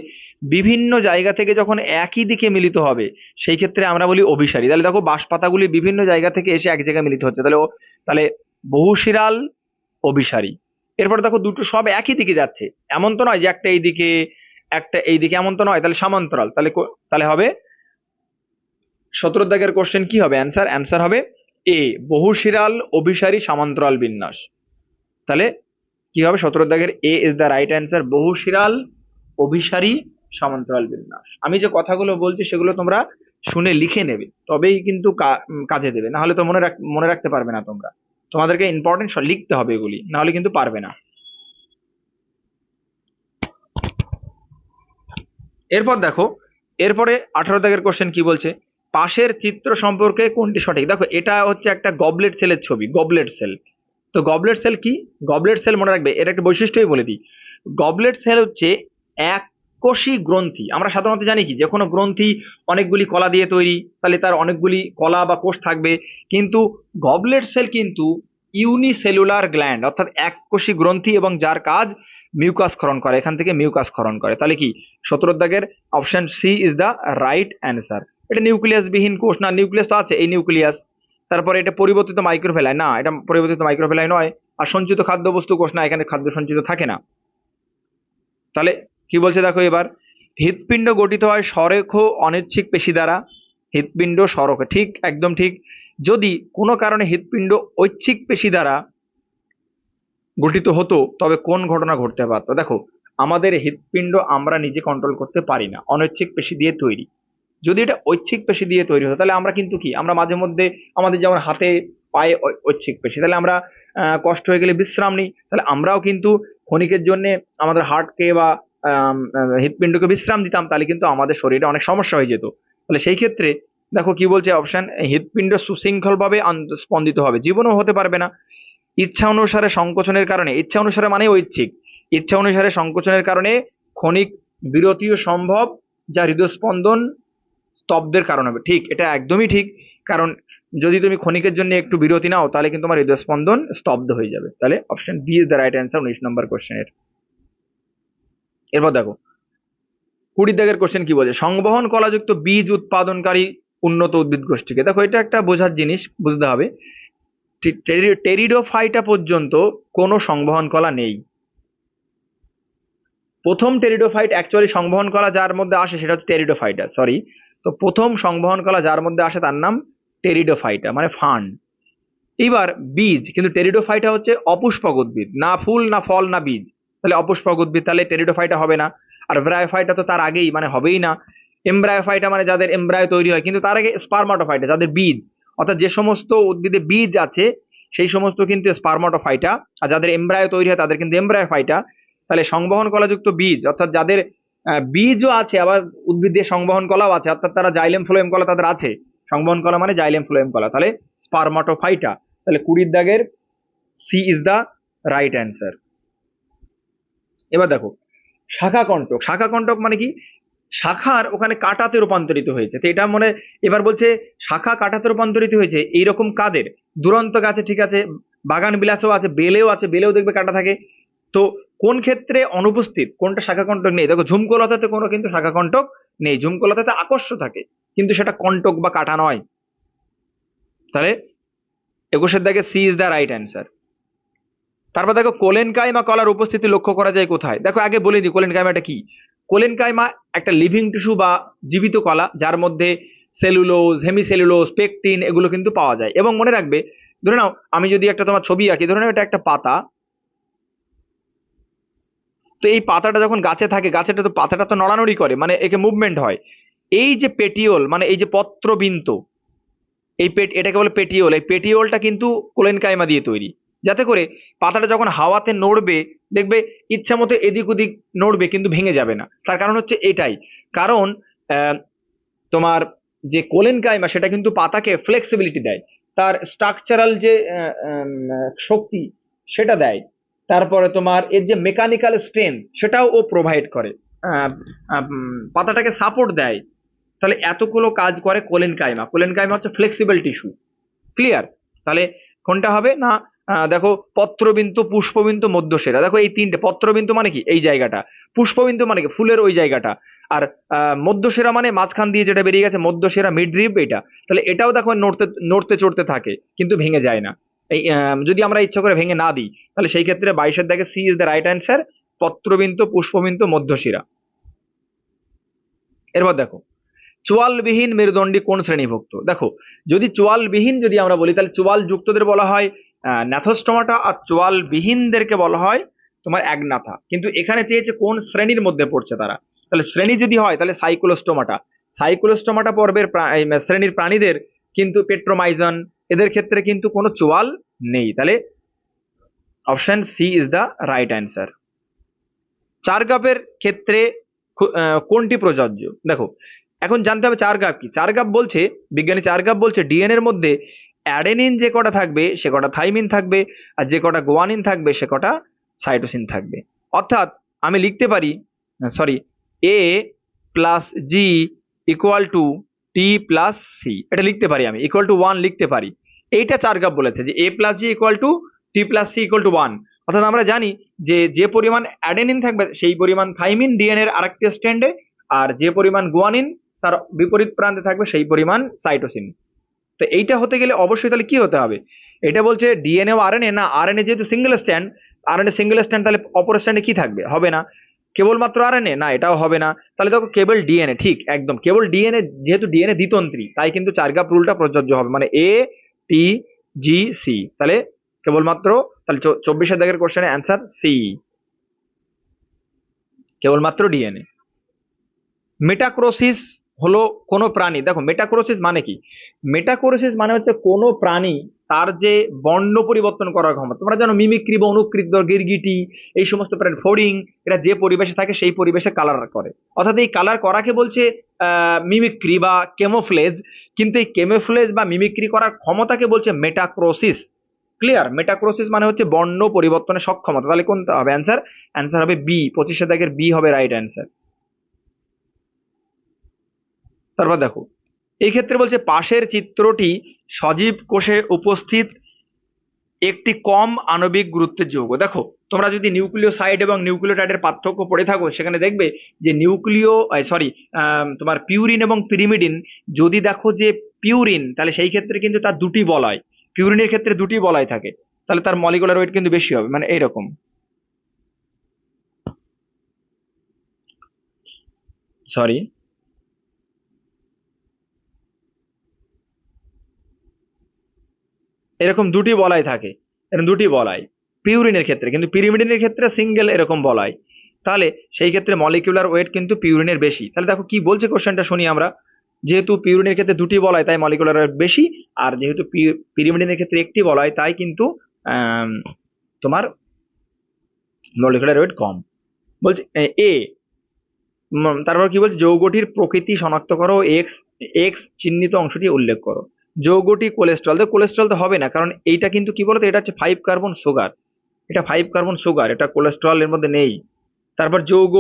বিভিন্ন জায়গা থেকে যখন একই দিকে মিলিত হবে সেই ক্ষেত্রে আমরা বলি অভিসারী। তাহলে দেখো বাঁশপাতাগুলি বিভিন্ন জায়গা থেকে এসে এক জায়গায় মিলিত হচ্ছে, তাহলে বহুশিরাল, অভিসারী। এরপর দেখো দুটো সব একই দিকে যাচ্ছে, এমন তো নয় যে একটা এইদিকে একটা এইদিকে, এমন তো নয়, তাহলে সমান্তরাল। তাহলে হবে 17 দাগের কোশ্চেন কি হবে অ্যান্সার? অ্যান্সার হবে এ, বহুশিরাল, অভিসারী, সমান্তরাল বিন্যাস। তাহলে কি হবে? 17 দাগের এ ইজ দ্য রাইট অ্যান্সার, বহুশিরাল, অভিসারী, সমান্তরাল বিন্যাস। আমি যে কথাগুলো বলছি সেগুলো তোমরা শুনে লিখে নেবে, তবেই কিন্তু কাজে দেবে, না হলে তো মনে রাখতে পারবে না তোমরা। তোমাদেরকে ইম্পর্টেন্ট লিখতে হবে এগুলি, না হলে কিন্তু পারবে না। এরপর দেখো, এরপরে 18 দাগের কোশ্চেন কি বলছে, পাশের চিত্র সম্পর্কে কোনটি সঠিক? দেখো এটা হচ্ছে একটা গবলেট সেলের ছবি, গবলেট সেল। তো গবলেট সেল কি? গবলেট সেল মনে রাখবে, এটা একটা বৈশিষ্ট্যই বলে দিই। গবলেট সেল হচ্ছে এককোষী গ্রন্থি। আমরা সাধারণত জানি কি, যে কোনো গ্রন্থি অনেকগুলি কলা দিয়ে তৈরি, তাহলে তার অনেকগুলি কলা বা কোষ থাকবে। কিন্তু গবলেট সেল কিন্তু ইউনিসেলুলার গ্ল্যান্ড, অর্থাৎ এককোষী গ্রন্থি, এবং যার কাজ মিউকাস ক্ষরণ করে, এখান থেকে মিউকাস ক্ষরণ করে। তাহলে কি 17 দাগের option C is the right answer. এটা নিউক্লিয়াস বিহীন কোষ না, নিউক্লিয়াস তো আছে, এই নিউক্লিয়াস। তারপরে এটা পরিবর্তিত মাইক্রোফেলাই না, এটা পরিবর্তিত মাইক্রোফেলাই নয়। আর সঞ্চিত খাদ্যবস্তু কোষ না, এখানে খাদ্য সঞ্চিত থাকে না। তাহলে কি বলছে দেখো এবার, হৃৎপিণ্ড গঠিত হয় সরেখ অনিচ্ছিক পেশি দ্বারা। হৃৎপিণ্ড সরক, ঠিক, একদম ঠিক। যদি কোনো কারণে হৃৎপিণ্ড ঐচ্ছিক পেশি দ্বারা গঠিত হতো তবে কোন ঘটনা ঘটতে পারতো? দেখো আমাদের হৃৎপিণ্ড আমরা নিজে কন্ট্রোল করতে পারি না, অনৈচ্ছিক পেশি দিয়ে তৈরি। যদি এটা ঐচ্ছিক পেশি দিয়ে তৈরি হতো তাহলে আমরা কিন্তু কি, আমরা মাঝে মধ্যে আমাদের যেমন হাতে পায়ে ঐচ্ছিক পেশি, তাহলে আমরা কষ্ট হয়ে গেলে বিশ্রাম নিই, তাহলে আমরাও কিন্তু ক্ষণিকের জন্য আমাদের হার্টকে বা হৃৎপিণ্ডকে বিশ্রাম দিতাম, তাহলে কিন্তু আমাদের শরীরে অনেক সমস্যা হয়ে যেত। তাহলে সেই ক্ষেত্রে দেখো কি বলছে অপশন, হৃৎপিণ্ড সুশৃঙ্খল ভাবে স্পন্দিত হবে, জীবনও হতে পারবে না। ইচ্ছা অনুসারে সংকোচনের কারণে, ইচ্ছা অনুসারে মানে ঐচ্ছিক, ইচ্ছা অনুসারে সংকোচনের কারণে ক্ষণিক বিরতিও সম্ভব, যা হৃদস্পন্দন স্তব্ধের কারণ হবে। ঠিক, এটা একদমই ঠিক, কারণ যদি তুমি ক্ষণিকের জন্য একটু বিরতি নাও তাহলে কিন্তু তোমার হৃদস্পন্দন স্তব্ধ হয়ে যাবে। তাহলে option B is the right answer 19 number কোশ্চেনের। এরপর দেখো 20 দাগের কোশ্চেন কি বলছে, সংবহন কলাযুক্ত বীজ উৎপাদনকারী উন্নত উদ্ভিদ গোষ্ঠীকে। দেখো এটা একটা বোঝার জিনিস, বুঝতে হবে। টেরিডোফাইটা পর্যন্ত কোনো সংবহন কলা নেই। প্রথম টেরিডোফাইট অ্যাকচুয়ালি সংবহন কলা যার মধ্যে আসে সেটা হচ্ছে টেরিডোফাইটা, সরি। তো প্রথম সংবহন কলা যার মধ্যে আসে তার নাম টেরিডোফাইটা, মানে ফান্ড। এবার বীজ, কিন্তু টেরিডোফাইটা হচ্ছে অপুষ্পক উদ্ভিদ, না ফুল না ফল না বীজ, তাহলে অপুষ্পক উদ্ভিদ, তাহলে টেরিডোফাইটা হবে না। আর ব্রায়োফাইটা তো তার আগেই, মানে হবেই না। এমব্রায়োফাইটা মানে যাদের এমব্রায়ো তৈরি হয়, কিন্তু তার আগে স্পারমাটোফাইটা যাদের বীজ, অর্থাৎ যে সমস্ত উদ্ভিদে বীজ আছে সেই সমস্ত কিন্তু স্পারমাটোফাইটা, আর যাদের এমব্রায়ো তৈরি হয় তাদের কিন্তু এমব্রায়োফাইটা। তাহলে সংবহন কলাযুক্ত বীজ, অর্থাৎ যাদের বীজও আছে, আবার উদ্ভিদ দিয়ে সংবহন কলাও আছে, অর্থাৎ তারা জাইলেম ফ্লোয়েম কলা তাদের আছে। সংবহন কলা মানে জাইলেম ফ্লোয়েম কলা, তাহলে স্পারমাটোফাইটা। তাহলে 20 দাগের C is the right answer. এবার দেখো শাখা কণ্টক। শাখা কণ্টক মানে কি? শাখার ওখানে কাঁটাতে রূপান্তরিত হয়েছে, তো এটা মনে, এবার বলছে শাখা কাঁটাতে রূপান্তরিত হয়েছে এইরকম কাদের? দুরন্ত গাছে, ঠিক আছে, বাগান বিলাসও আছে, বেলেও আছে, বেলেও দেখবে কাঁটা থাকে। তো কোন ক্ষেত্রে অনুপস্থিত, কোনটা শাখা কণ্টক নেই? দেখো ঝুমকোলতাতে কোনো কিন্তু শাখা কণ্টক নেই, ঝুমকোলতাতে আকর্ষ থাকে, কিন্তু সেটা কণ্টক বা কাঁটা নয়। তাহলে 21 দাগে C is the right answer. তারপর দেখো কোলেনকাইমা কলার উপস্থিতি লক্ষ্য করা যায় কোথায়? দেখো আগে বলে দিই কোলেনকাইমাটা কি। কোলেনকাইমা একটা লিভিং টিস্যু বা জীবিত কলা, যার মধ্যে সেলুলোজ, হেমিসেলুলোজ, পেকটিন এগুলো কিন্তু পাওয়া যায়। এবং মনে রাখবে, ধরে নাও আমি যদি একটা তোমার ছবি আঁকি, ধরে নাও এটা একটা পাতা, তো এই পাতাটা যখন গাছে থাকে, গাছেটা তো পাতাটা তো নড়ানড়ি করে, মানে একে মুভমেন্ট হয়। এই যে পেটিওল মানে এই যে পত্রবিন্ত, এটাকে বলে পেটিওল, এই পেটিওলটা কিন্তু কোলেনকাইমা দিয়ে তৈরি, যাতে করে পাতাটা যখন হাওয়াতে নড়বে, দেখবে ইচ্ছা মতো এদিক ওদিক নড়বে কিন্তু ভেঙে যাবে না। তার কারণ হচ্ছে এটাই, কারণ আহ, তোমার যে কোলেনকাইমা সেটা কিন্তু পাতাকে ফ্লেক্সিবিলিটি দেয়, তার স্ট্রাকচারাল যে শক্তি সেটা দেয়। তারপরে তোমার এর যে মেকানিক্যাল স্ট্রেংথ সেটাও ও প্রোভাইড করে, পাতাটাকে সাপোর্ট দেয়। তাহলে এতগুলো কাজ করে কোলেনকাইমা। কোলেনকাইমা হচ্ছে ফ্লেক্সিবল টিস্যু। ক্লিয়ার? তাহলে কোনটা হবে না? দেখো পত্রবিন্তু, পুষ্পবিন্তু, মধ্যশিরা, দেখো এই তিনটে। পত্রবিন্তু মানে কি? এই জায়গাটা। পুষ্পবিন্তু মানে কি? ফুলের ওই জায়গাটা। আর মধ্যশিরা মানে মাঝখান দিয়ে যেটা বেরিয়ে গেছে, মধ্যশিরা, মিডরিব, এটা। তাহলে এটাও দেখো নড়তে নড়তে চড়তে থাকে কিন্তু ভেঙে যায় না। এই যদি আমরা ইচ্ছা করে ভেঙে না দিই, তাহলে সেই ক্ষেত্রে 22 দেখে C is the right answer, পত্রবিন্তু, পুষ্পবিন্তু, মধ্যশিরা। এরপর দেখো চোয়ালবিহীন মেরুদণ্ডী কোন শ্রেণীভুক্ত? দেখো যদি চোয়ালবিহীন যদি আমরা বলি, তাহলে চোয়াল যুক্তদের বলা হয় ন্যাথোস্টোমাটা, আর চোয়ালবিহীনদেরকে বলা হয় তোমার অ্যাগনাথা। কিন্তু এখানে চেয়েছে কোন শ্রেণীর মধ্যে পড়ছে তারা। তাহলে শ্রেণী যদি হয় তাহলে সাইক্লোস্টোমাটা। সাইক্লোস্টোমাটা পর্বের শ্রেণীর প্রাণীদের কিন্তু পেট্রোমাইজন, এদের ক্ষেত্রে কিন্তু কোনো চোয়াল নেই। তাহলে option C is the right answer. চারগাপের ক্ষেত্রে কোনটি প্রযোজ্য? দেখো এখন জানতে হবে চারগাপ কি। চারগাপ বলছে, বিজ্ঞানী চারগাপ বলছে ডিএনএ এর মধ্যে অ্যাডেনিন যে কটা থাকবে সে কটা থাইমিন থাকবে, আর যে কটা গোয়ানিন থাকবে সে কটা সাইটোসিন থাকবে। অর্থাৎ আমি লিখতে পারি, sorry, A plus G equal to T plus C, এটা লিখতে পারি আমি, ইকুয়াল টু 1 লিখতে পারি। এইটা চারগাপ বলেছে যে A plus G equal to T plus C equal to 1। অর্থাৎ আমরা জানি যে যে পরিমাণ অ্যাডেনিন থাকবে সেই পরিমাণ থাইমিন ডিএনএ এর আরেকটি স্ট্র্যান্ডে, আর যে পরিমাণ গুয়ানিন তার বিপরীত প্রান্তে থাকবে সেই পরিমাণ সাইটোসিন। তো এইটা হতে গেলে অবশ্যই তাহলে কি হতে হবে? এটা বলছে ডিএনএ ও আরএনএ, না আরএনএ যেহেতু single strand, RNA single strand, তাহলে অপর স্ট্র্যান্ডে কি থাকবে? হবে না। কেবলমাত্র আরএনএ, না এটাও হবে না। তাহলে দেখো কেবল ডিএনএ, ঠিক একদম কেবল ডিএনএ, যেহেতু ডিএনএ দ্বিতন্ত্রী তাই কিন্তু চারগাপ রুলটা প্রযোজ্য হবে, মানে এ টি জি সি। তাহলে কেবলমাত্র, তাহলে 24 দাগের কোশ্চেনের অ্যান্সার সি, কেবলমাত্র ডিএনএ। মেটাক্রোসিস হলো কোনো প্রাণী, দেখো মেটাক্রোসিস মানে কি? মেটাক্রোসিস মানে হচ্ছে কোনো প্রাণী তার যে বর্ণ পরিবর্তন করার ক্ষমতা, তোমরা জানো মিমিক্রি বা অনুকৃত, গিরগিটি, এই সমস্ত প্রাণী, ফড়িং, এরা যে পরিবেশে থাকে সেই পরিবেশে কালার করে। অর্থাৎ এই কালার করাকে বলছে মিমিক্রি বা কেমোফ্লেজ। কিন্তু এই কেমোফ্লেজ বা মিমিক্রি করার ক্ষমতাকে বলছে মেটাক্রোসিস। ক্লিয়ার? মেটাক্রোসিস মানে হচ্ছে বর্ণ পরিবর্তনের সক্ষমতা। তাহলে কোনটা হবে অ্যান্সার? অ্যান্সার হবে বি, 25 দাগের বি হবে রাইট অ্যান্সার। তারপর দেখো এই ক্ষেত্রে বলছে পাশের চিত্রটি সজীব কোষে উপস্থিত একটি কম আণবিক গুরুত্বের যৌগ। দেখো তোমরা যদি নিউক্লিওসাইড এবং নিউক্লিওটাইডের পার্থক্য পড়ে থাকো, সেখানে দেখবে যে তোমার পিউরিন এবং পিরিমিডিন, যদি দেখো যে পিউরিন, তাহলে সেই ক্ষেত্রে কিন্তু তার দুটি বলয়, পিউরিনের ক্ষেত্রে দুটি বলয় থাকে, তাহলে তার মলিকুলার ওয়েট কিন্তু বেশি হবে, মানে এইরকম। সরি, এরকম দুটি বলাই থাকে, এরকম দুটি বলাই পিউরিনের ক্ষেত্রে, কিন্তু পিরিমিডিনের ক্ষেত্রে সিঙ্গেল এরকম বলাই। তাহলে সেই ক্ষেত্রে মলিকিউলার ওয়েট কিন্তু পিউরিনের বেশি। তাহলে দেখো কি বলছে কোশ্চেনটা শুনি আমরা। যেহেতু পিউরিনের ক্ষেত্রে দুটি বলাই তাই মলিকুলার ওয়েট বেশি, আর যেহেতু পিরিমিডিনের ক্ষেত্রে একটি বলাই তাই কিন্তু আম, তোমার মলিকুলার ওয়েট কম। বলছে এ তারপর কি বলছে, যৌগটির প্রকৃতি শনাক্ত করো, এক্স এক্স চিহ্নিত অংশটি উল্লেখ করো। যৌগটি কোলেস্ট্রল, তো কোলেস্ট্রল তো হবে না, কারণ এইটা কিন্তু কি বলতো, এটা হচ্ছে 5 কার্বন সুগার, এটা 5 কার্বন সুগার, এটা কোলেস্ট্রল এর মধ্যে নেই। তারপর যৌগ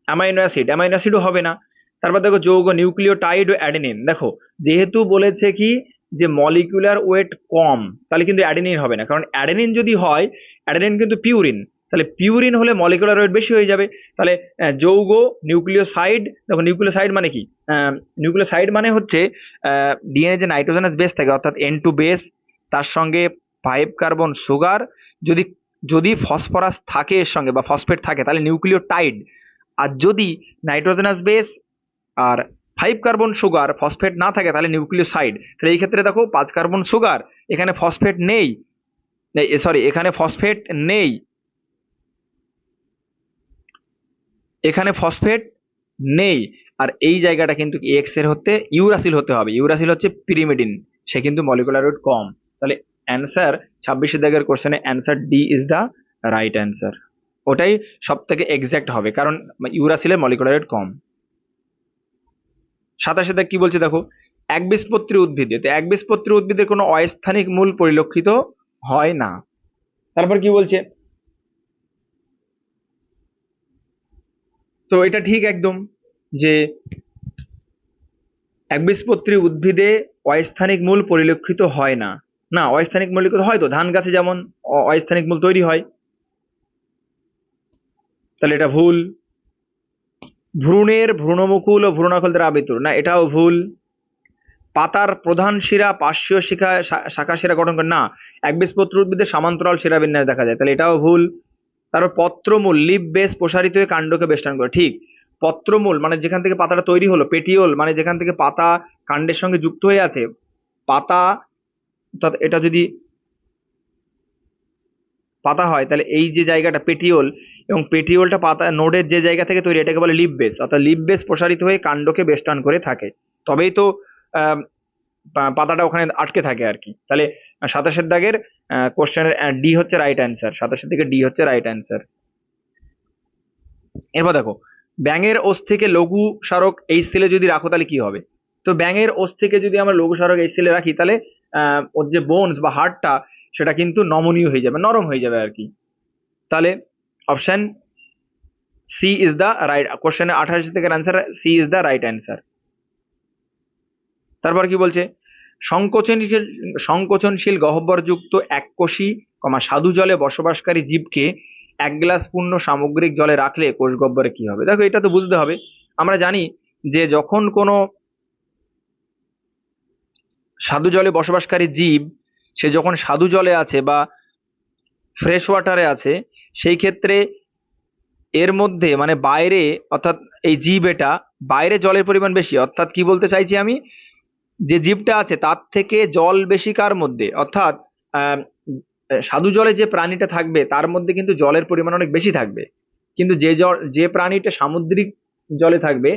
অ্যামাইনো অ্যাসিড, অ্যামাইনো অ্যাসিডও হবে না। তারপর দেখো যৌগ নিউক্লিওটাইড ও অ্যাডেনিন, দেখো যেহেতু বলেছে কি যে মলিকুলার ওয়েট কম, তাহলে কিন্তু অ্যাডেনিন হবে না, কারণ অ্যাডেনিন যদি হয়, অ্যাডেনিন কিন্তু পিউরিন, তাহলে পিউরিন হলে মলিকুলার ওয়েট বেশি হয়ে যাবে। তাহলে যৌগ নিউক্লিওসাইড, দেখো নিউক্লিওসাইড মানে কি, নিউক্লিওসাইড মানে হচ্ছে ডিএনএ যে নাইট্রোজেনাস বেস থাকে অর্থাৎ N2 বেস, তার সঙ্গে 5 কার্বন সুগার, যদি যদি ফসফরাস থাকে এর সঙ্গে বা ফসফেট থাকে তাহলে নিউক্লিওটাইড, আর যদি নাইট্রোজেনাস বেস আর 5 কার্বন সুগার ফসফেট না থাকে তাহলে নিউক্লিওসাইড। তাহলে এই ক্ষেত্রে দেখো 5 কার্বন সুগার, এখানে ফসফেট নেই, সরি এখানে ফসফেট নেই, এখানে ফসফেট নেই, আর এই জায়গাটা কিন্তু এক্স এর হতে ইউরাসিল হতে হবে, ইউরাসিল হচ্ছে পিরিমিডিন, সে কিন্তু মলিকুলার ওয়েট কম। তাহলে অ্যান্সার 26 দাগের কোশ্চেনে answer D is the right answer, ওটাই সব থেকে এক্সাক্ট হবে, কারণ ইউরাসিলের মলিকুলার ওয়েট কম। 27 দাগ কি বলছে দেখো, একবীজপত্রী উদ্ভিদে, তো একবীজপত্রী উদ্ভিদের কোনো অস্থানিক মূল পরিলক্ষিত হয় না। তারপর কি বলছে, তো এটা ঠিক একদম, যে একবীজপত্রী উদ্ভিদে অস্থানিক মূল পরিলক্ষিত হয় না। না, অস্থানিক মূল হয় তো, ধান গাছে যেমন অস্থানিক মূল তৈরি হয়, তাহলে এটা ভুল। ভ্রূণের ভ্রূণমুকুল ও ভ্রূণাকুল দ্বারা আবৃত, না এটাও ভুল। পাতার প্রধান শিরা পার্শ্বীয় শাখা শিরা গঠন করে, না একবীজপত্রী উদ্ভিদে সমান্তরাল শিরা বিন্যাস দেখা যায়, তাহলে এটাও ভুল। তারপর পত্রমূল লিপ বেস প্রসারিত হয়ে কাণ্ডকে বেষ্টন করে, ঠিক। পত্রমূল মানে যেখান থেকে পাতাটা তৈরি হলো, পেটিওল মানে যেখান থেকে পাতা কাণ্ডের সঙ্গে যুক্ত হয়ে আছে, পাতা, অর্থাৎ এটা যদি পাতা হয় তাহলে এই যে জায়গাটা পেটিওল, এবং পেটিওলটা পাতা নোডের যে জায়গা থেকে তৈরি এটাকে বলে লিপ বেস, অর্থাৎ লিপ বেস প্রসারিত হয়ে কাণ্ডকে বেষ্টন করে থাকে, তবেই তো পাতাটা ওখানে আটকে থাকে আর কি। তাহলে 27 দাগের কোশ্চেনের ডি হচ্ছে রাইট অ্যান্সার, 27 থেকে ডি হচ্ছে রাইট অ্যান্সার। এরপর দেখো, ব্যাঙের অস্থিকে লঘু স্মারক এই সেলে যদি রাখো তাহলে কি হবে, তো ব্যাঙের অস্থিকে যদি আমরা লঘু স্মারক এই সেলে রাখি তাহলে ওর যে বোনস বা হাড়টা সেটা কিন্তু নমনীয় হয়ে যাবে, নরম হয়ে যাবে আর কি। তাহলে option C is the right, কোশ্চেনে 28 থেকে answer C is the right answer. তারপর কি বলছে, সংকোচনশীল সংকোচনশীল গহ্বরযুক্ত এককোষী স্বাদু জলে বসবাসকারী জীবকে 1 গ্লাস পূর্ণ সামুদ্রিক জলে রাখলে কোষ গহ্বরে কি হবে, দেখো এটা তো বুঝতে হবে। আমরা জানি যে যখন কোনো স্বাদু জলে বসবাসকারী জীব, সে যখন স্বাদু জলে আছে বা ফ্রেশ ওয়াটারে আছে, সেই ক্ষেত্রে এর মধ্যে মানে বাইরে, অর্থাৎ এই জীব এটা বাইরে জলের পরিমাণ বেশি, অর্থাৎ কি বলতে চাইছি আমি, যে জীবটা আছে তার থেকে জল বেশি কার মধ্যে, অর্থাৎ আহ স্বাদু জলে যে প্রাণীটা থাকবে তার মধ্যে কিন্তু জলের পরিমাণ অনেক বেশি থাকবে, কিন্তু যে প্রাণীটা সামুদ্রিক জলে থাকবে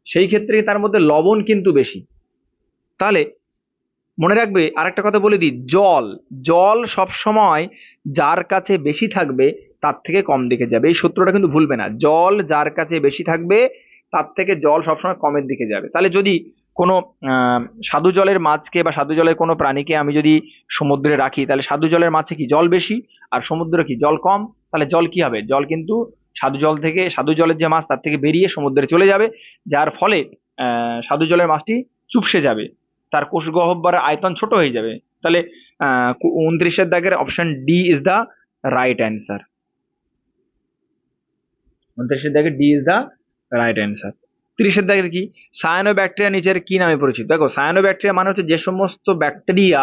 সেই ক্ষেত্রে তার মধ্যে লবণ কিন্তু বেশি। তাহলে মনে রাখবে, আরেকটা কথা বলে দিই, জল জল সব সময় যার কাছে বেশি থাকবে তার থেকে কম দিকে যাবে, এই সূত্রটা কিন্তু ভুলবে না, জল যার কাছে বেশি থাকবে তার থেকে জল সবসময় কমের দিকে যাবে। তাহলে যদি কোনো স্বাদু জলের মাছকে বা স্বাদু জলের কোনো প্রাণীকে আমি যদি সমুদ্রে রাখি, তাহলে স্বাদু জলের মাছে কি জল বেশি আর সমুদ্রে কি জল কম, তাহলে জল কি হবে, জল কিন্তু স্বাদু জল থেকে, স্বাদু জলের যে মাছ তার থেকে বেরিয়ে সমুদ্রে চলে যাবে, যার ফলে স্বাদু জলের মাছটি চুপসে যাবে, তার কোষ গহ্বরের আয়তন ছোট হয়ে যাবে। তাহলে 29 দাগের option D is the right answer, 29 দাগের D is the right answer. 30 দাগের কি, সায়ানোব্যাকটেরিয়া নিচের কি নামে পরিচিত, দেখো সায়ানোব্যাকটেরিয়া মানে হচ্ছে যে সমস্ত ব্যাকটেরিয়া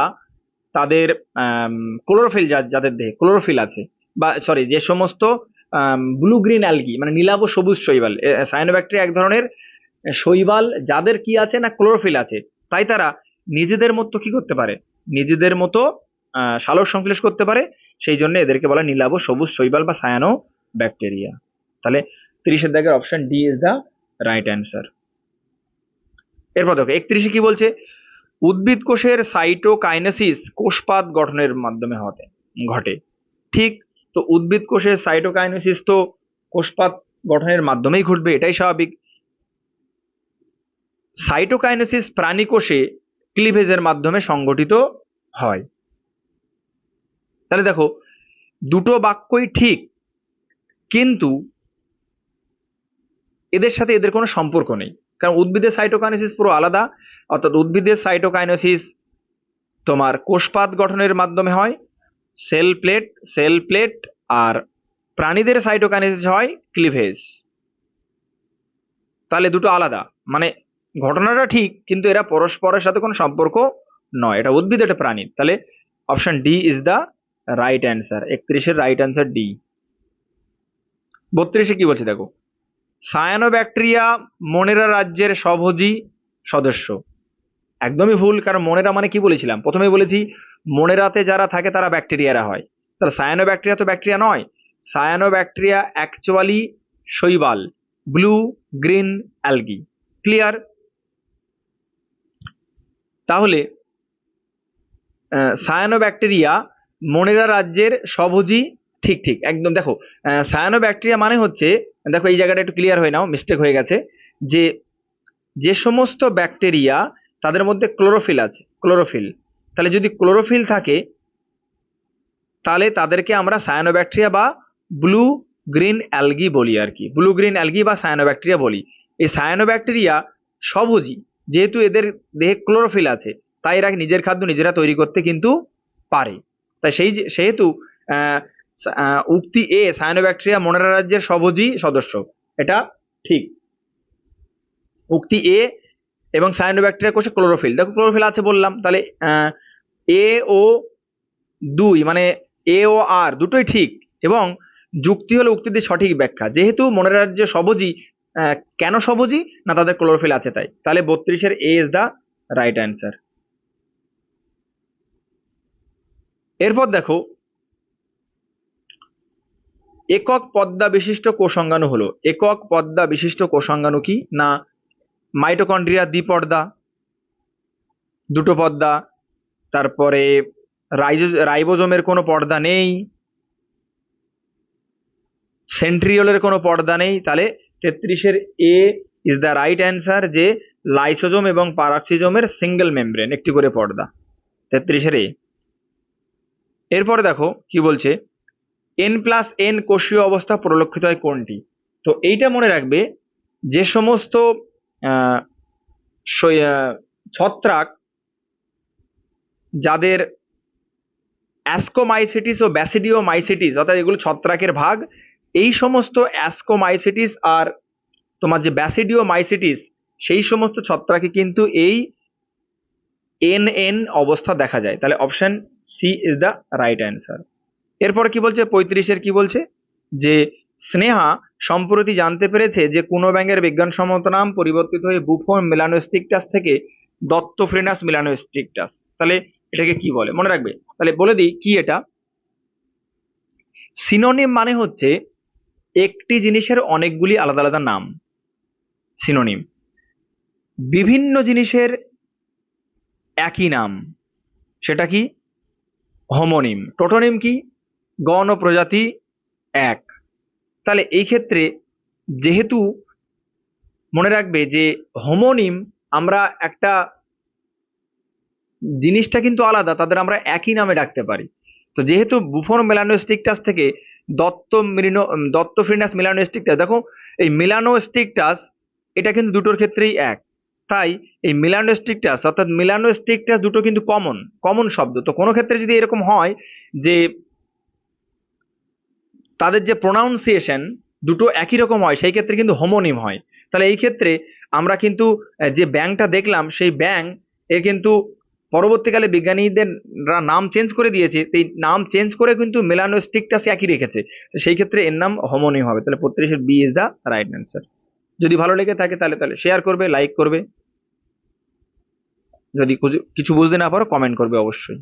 তাদের ক্লোরোফিল, যাদের দেহে ক্লোরোফিল আছে, বা সরি যে সমস্ত ব্লু গ্রিন অ্যালগি মানে নীলাভ সবুজ শৈবাল, সায়ানোব্যাকটেরিয়া এক ধরনের শৈবাল যাদের কি আছে না ক্লোরোফিল আছে, তাই তারা নিজেদের মতো কি করতে পারে, নিজেদের মতো সালোক সংশ্লেষ করতে পারে, সেই জন্য এদেরকে বলা নীলাভ সবুজ শৈবাল বা সায়ানো ব্যাকটেরিয়া। তাহলে 30 দাগের option D is the right answer. এরপর দেখো 31 কি বলছে, উদ্ভিদ কোষের সাইটোকাইনেসিস কোষপাত গঠনের মাধ্যমে ঘটে, ঠিক। তো উদ্ভিদ কোষের সাইটোকাইনেসিস তো কোষপাত গঠনের মাধ্যমেই ঘটবে, এটাই স্বাভাবিক। সাইটোকাইনেসিস প্রাণী কোষে ক্লিভেজের মাধ্যমে সংগঠিত হয়। তাহলে দেখো দুটো বাক্যই ঠিক, কিন্তু এদের সাথে এদের কোনো সম্পর্ক নেই। কারণ উদ্ভিদের সাইটোকাইনেসিস পুরো আলাদা, অর্থাৎ উদ্ভিদের সাইটোকাইনেসিস তোমার কোষপাত গঠনের মাধ্যমে হয়, সেল প্লেট, আর প্রাণীদের সাইটোকাইনেসিস হয় ক্লিভেজ। তাহলে দুটো আলাদা, মানে ঘটনাটা ঠিক কিন্তু এরা পরস্পরের সাথে কোনো সম্পর্ক নয়, এটা উদ্ভিদ এটা প্রাণী। তাহলে option D is the right answer. 31-এর রাইট অ্যান্সার ডি। 32-এ কি বলছে দেখো, সায়ানোব্যাকটেরিয়া মনেরা রাজ্যের স্বভোজী সদস্য। একদমই ভুল, কারণ মনেরা মানে কি বলেছিলাম, প্রথমেই বলেছি মনেরাতে যারা থাকে তারা ব্যাকটেরিয়ারা হয়। তাহলে সায়ানোব্যাকটেরিয়া তো ব্যাকটেরিয়া নয়, সায়ানোব্যাকটেরিয়া অ্যাকচুয়ালি শৈবাল, ব্লু গ্রিন অ্যালগি। ক্লিয়ার? তাহলে সায়ানোব্যাকটেরিয়া মনেরা রাজ্যের স্বভোজী, ঠিক ঠিক একদম। দেখো সায়ানোব্যাকটেরিয়া মানে হচ্ছে, দেখো এই জায়গাটা একটু ক্লিয়ার হয়ে নাও, মিস্টেক হয়ে গেছে, যে যে সমস্ত ব্যাকটেরিয়া তাদের মধ্যে ক্লোরোফিল আছে, ক্লোরোফিল, তাহলে যদি ক্লোরোফিল থাকে তাহলে তাদেরকে আমরা সায়ানোব্যাকটেরিয়া বা ব্লু গ্রিন অ্যালগি বলি আর কি, ব্লু গ্রিন অ্যালগি বা সায়ানোব্যাকটেরিয়া বলি। এই সায়ানোব্যাকটেরিয়া স্বভোজী, যেহেতু এদের দেহে ক্লোরোফিল আছে তাই এরা নিজের খাদ্য নিজেরা তৈরি করতে কিন্তু পারে। তাই সেহেতু উক্তি এ সায়ানোব্যাকটেরিয়া মনেরা রাজ্যের স্বভোজী সদস্য, এটা ঠিক। উক্তি এ এবং সায়ানোব্যাকটেরিয়া কোষে ক্লোরোফিল, দেখো ক্লোরোফিল আছে বললাম, তাহলে এ ও 2 মানে এ ও আর দুটোই ঠিক, এবং যুক্তি হলো উক্তিদের সঠিক ব্যাখ্যা। যেহেতু মনের রাজ্যে স্বভোজী, কেন স্বভোজী না তাদের ক্লোরোফিল আছে তাই। তাহলে 32-এর এ ইজ দ্য রাইট অ্যান্সার। এরপর দেখো একক পদ্মা বিশিষ্ট কোষাঙ্গাণু হলো, একক পদ্মা বিশিষ্ট কোষাঙ্গাণু কি না মাইটোকন্ড্রিয়া দ্বিপর্দা, দুটো পর্দা, তারপরে রাইবোজোমের কোনো পর্দা নেই, সেন্ট্রিওলের কোনো পর্দা নেই। তাহলে 33-এর এ ইজ দ্য রাইট অ্যান্সার, যে লাইসোজোম এবং পারাক্সিজোমের সিঙ্গেল মেমব্রেন, একটি করে পর্দা। 33-এর এ। এরপরে দেখো কি বলছে, N+N কোষীয় অবস্থা পরিলক্ষিত হয় কোনটি? তো এইটা মনে রাখবে, যে সমস্ত ছত্রাক যাদের অ্যাস্কোমাইসিটিস ও ব্যাসিডিওমাইসিটিস, অর্থাৎ এগুলো ছত্রাকের ভাগ, এই সমস্ত অ্যাস্কোমাইসিটিস আর তোমার যে ব্যাসিডিওমাইসিটিস, সেই সমস্ত ছত্রাকে কিন্তু এই NN অবস্থা দেখা যায়। তাহলে option C is the right answer. এরপরে কি বলছে 35-এর কি বলছে, যে স্নেহা সম্প্রতি জানতে পেরেছে যে কুনো ব্যাঙের বিজ্ঞানসম্মত নাম পরিবর্তিত হয়ে বুফন মেলানোস্টিকটাস থেকে দত্তফ্রেনাস মেলানোস্টিকটাস। তাহলে এটাকে কি বলে মনে রাখবে, তাহলে বলে দিই কি এটা। সিনোনিম মানে হচ্ছে একটি জিনিসের অনেকগুলি আলাদা আলাদা নাম, সিনোনিম। বিভিন্ন জিনিসের একই নাম, সেটা কি হোমোনিম। টোটোনিম কি গণ ও প্রজাতি এক। তাহলে এই ক্ষেত্রে যেহেতু মনে রাখবে যে হোমোনিম, আমরা একটা জিনিসটা কিন্তু আলাদা, তাদের আমরা একই নামে ডাকতে পারি। তো যেহেতু বুফন মেলানোস্টিকটাস থেকে দত্তফ্রেনাস মেলানোস্টিকটাস, দেখো এই মেলানোস্টিকটাস এটা কিন্তু দুটোর ক্ষেত্রেই এক, তাই এই মেলানোস্টিকটাস অর্থাৎ মেলানোস্টিকটাস দুটো কিন্তু কমন শব্দ। তো কোনো ক্ষেত্রে যদি এরকম হয় যে তাদের যে প্রোনাউন্সিয়েশন দুটো একই রকম হয়, সেই ক্ষেত্রে কিন্তু হোমোনিম হয়। তাহলে এই ক্ষেত্রে আমরা কিন্তু যে ব্যাঙটা দেখলাম, সেই ব্যাঙ এর কিন্তু পরবর্তীকালে বিজ্ঞানীদেররা নাম চেঞ্জ করে দিয়েছে, এই নাম চেঞ্জ করে কিন্তু মেলানোস্টিকটাস একই রেখেছে, সেই ক্ষেত্রে এর নাম হোমোনিম হবে। তাহলে 35-এর B is the right answer. যদি ভালো লেগে থাকে তাহলে শেয়ার করবে, লাইক করবে, যদি কিছু বুঝতে না পারো কমেন্ট করবে অবশ্যই।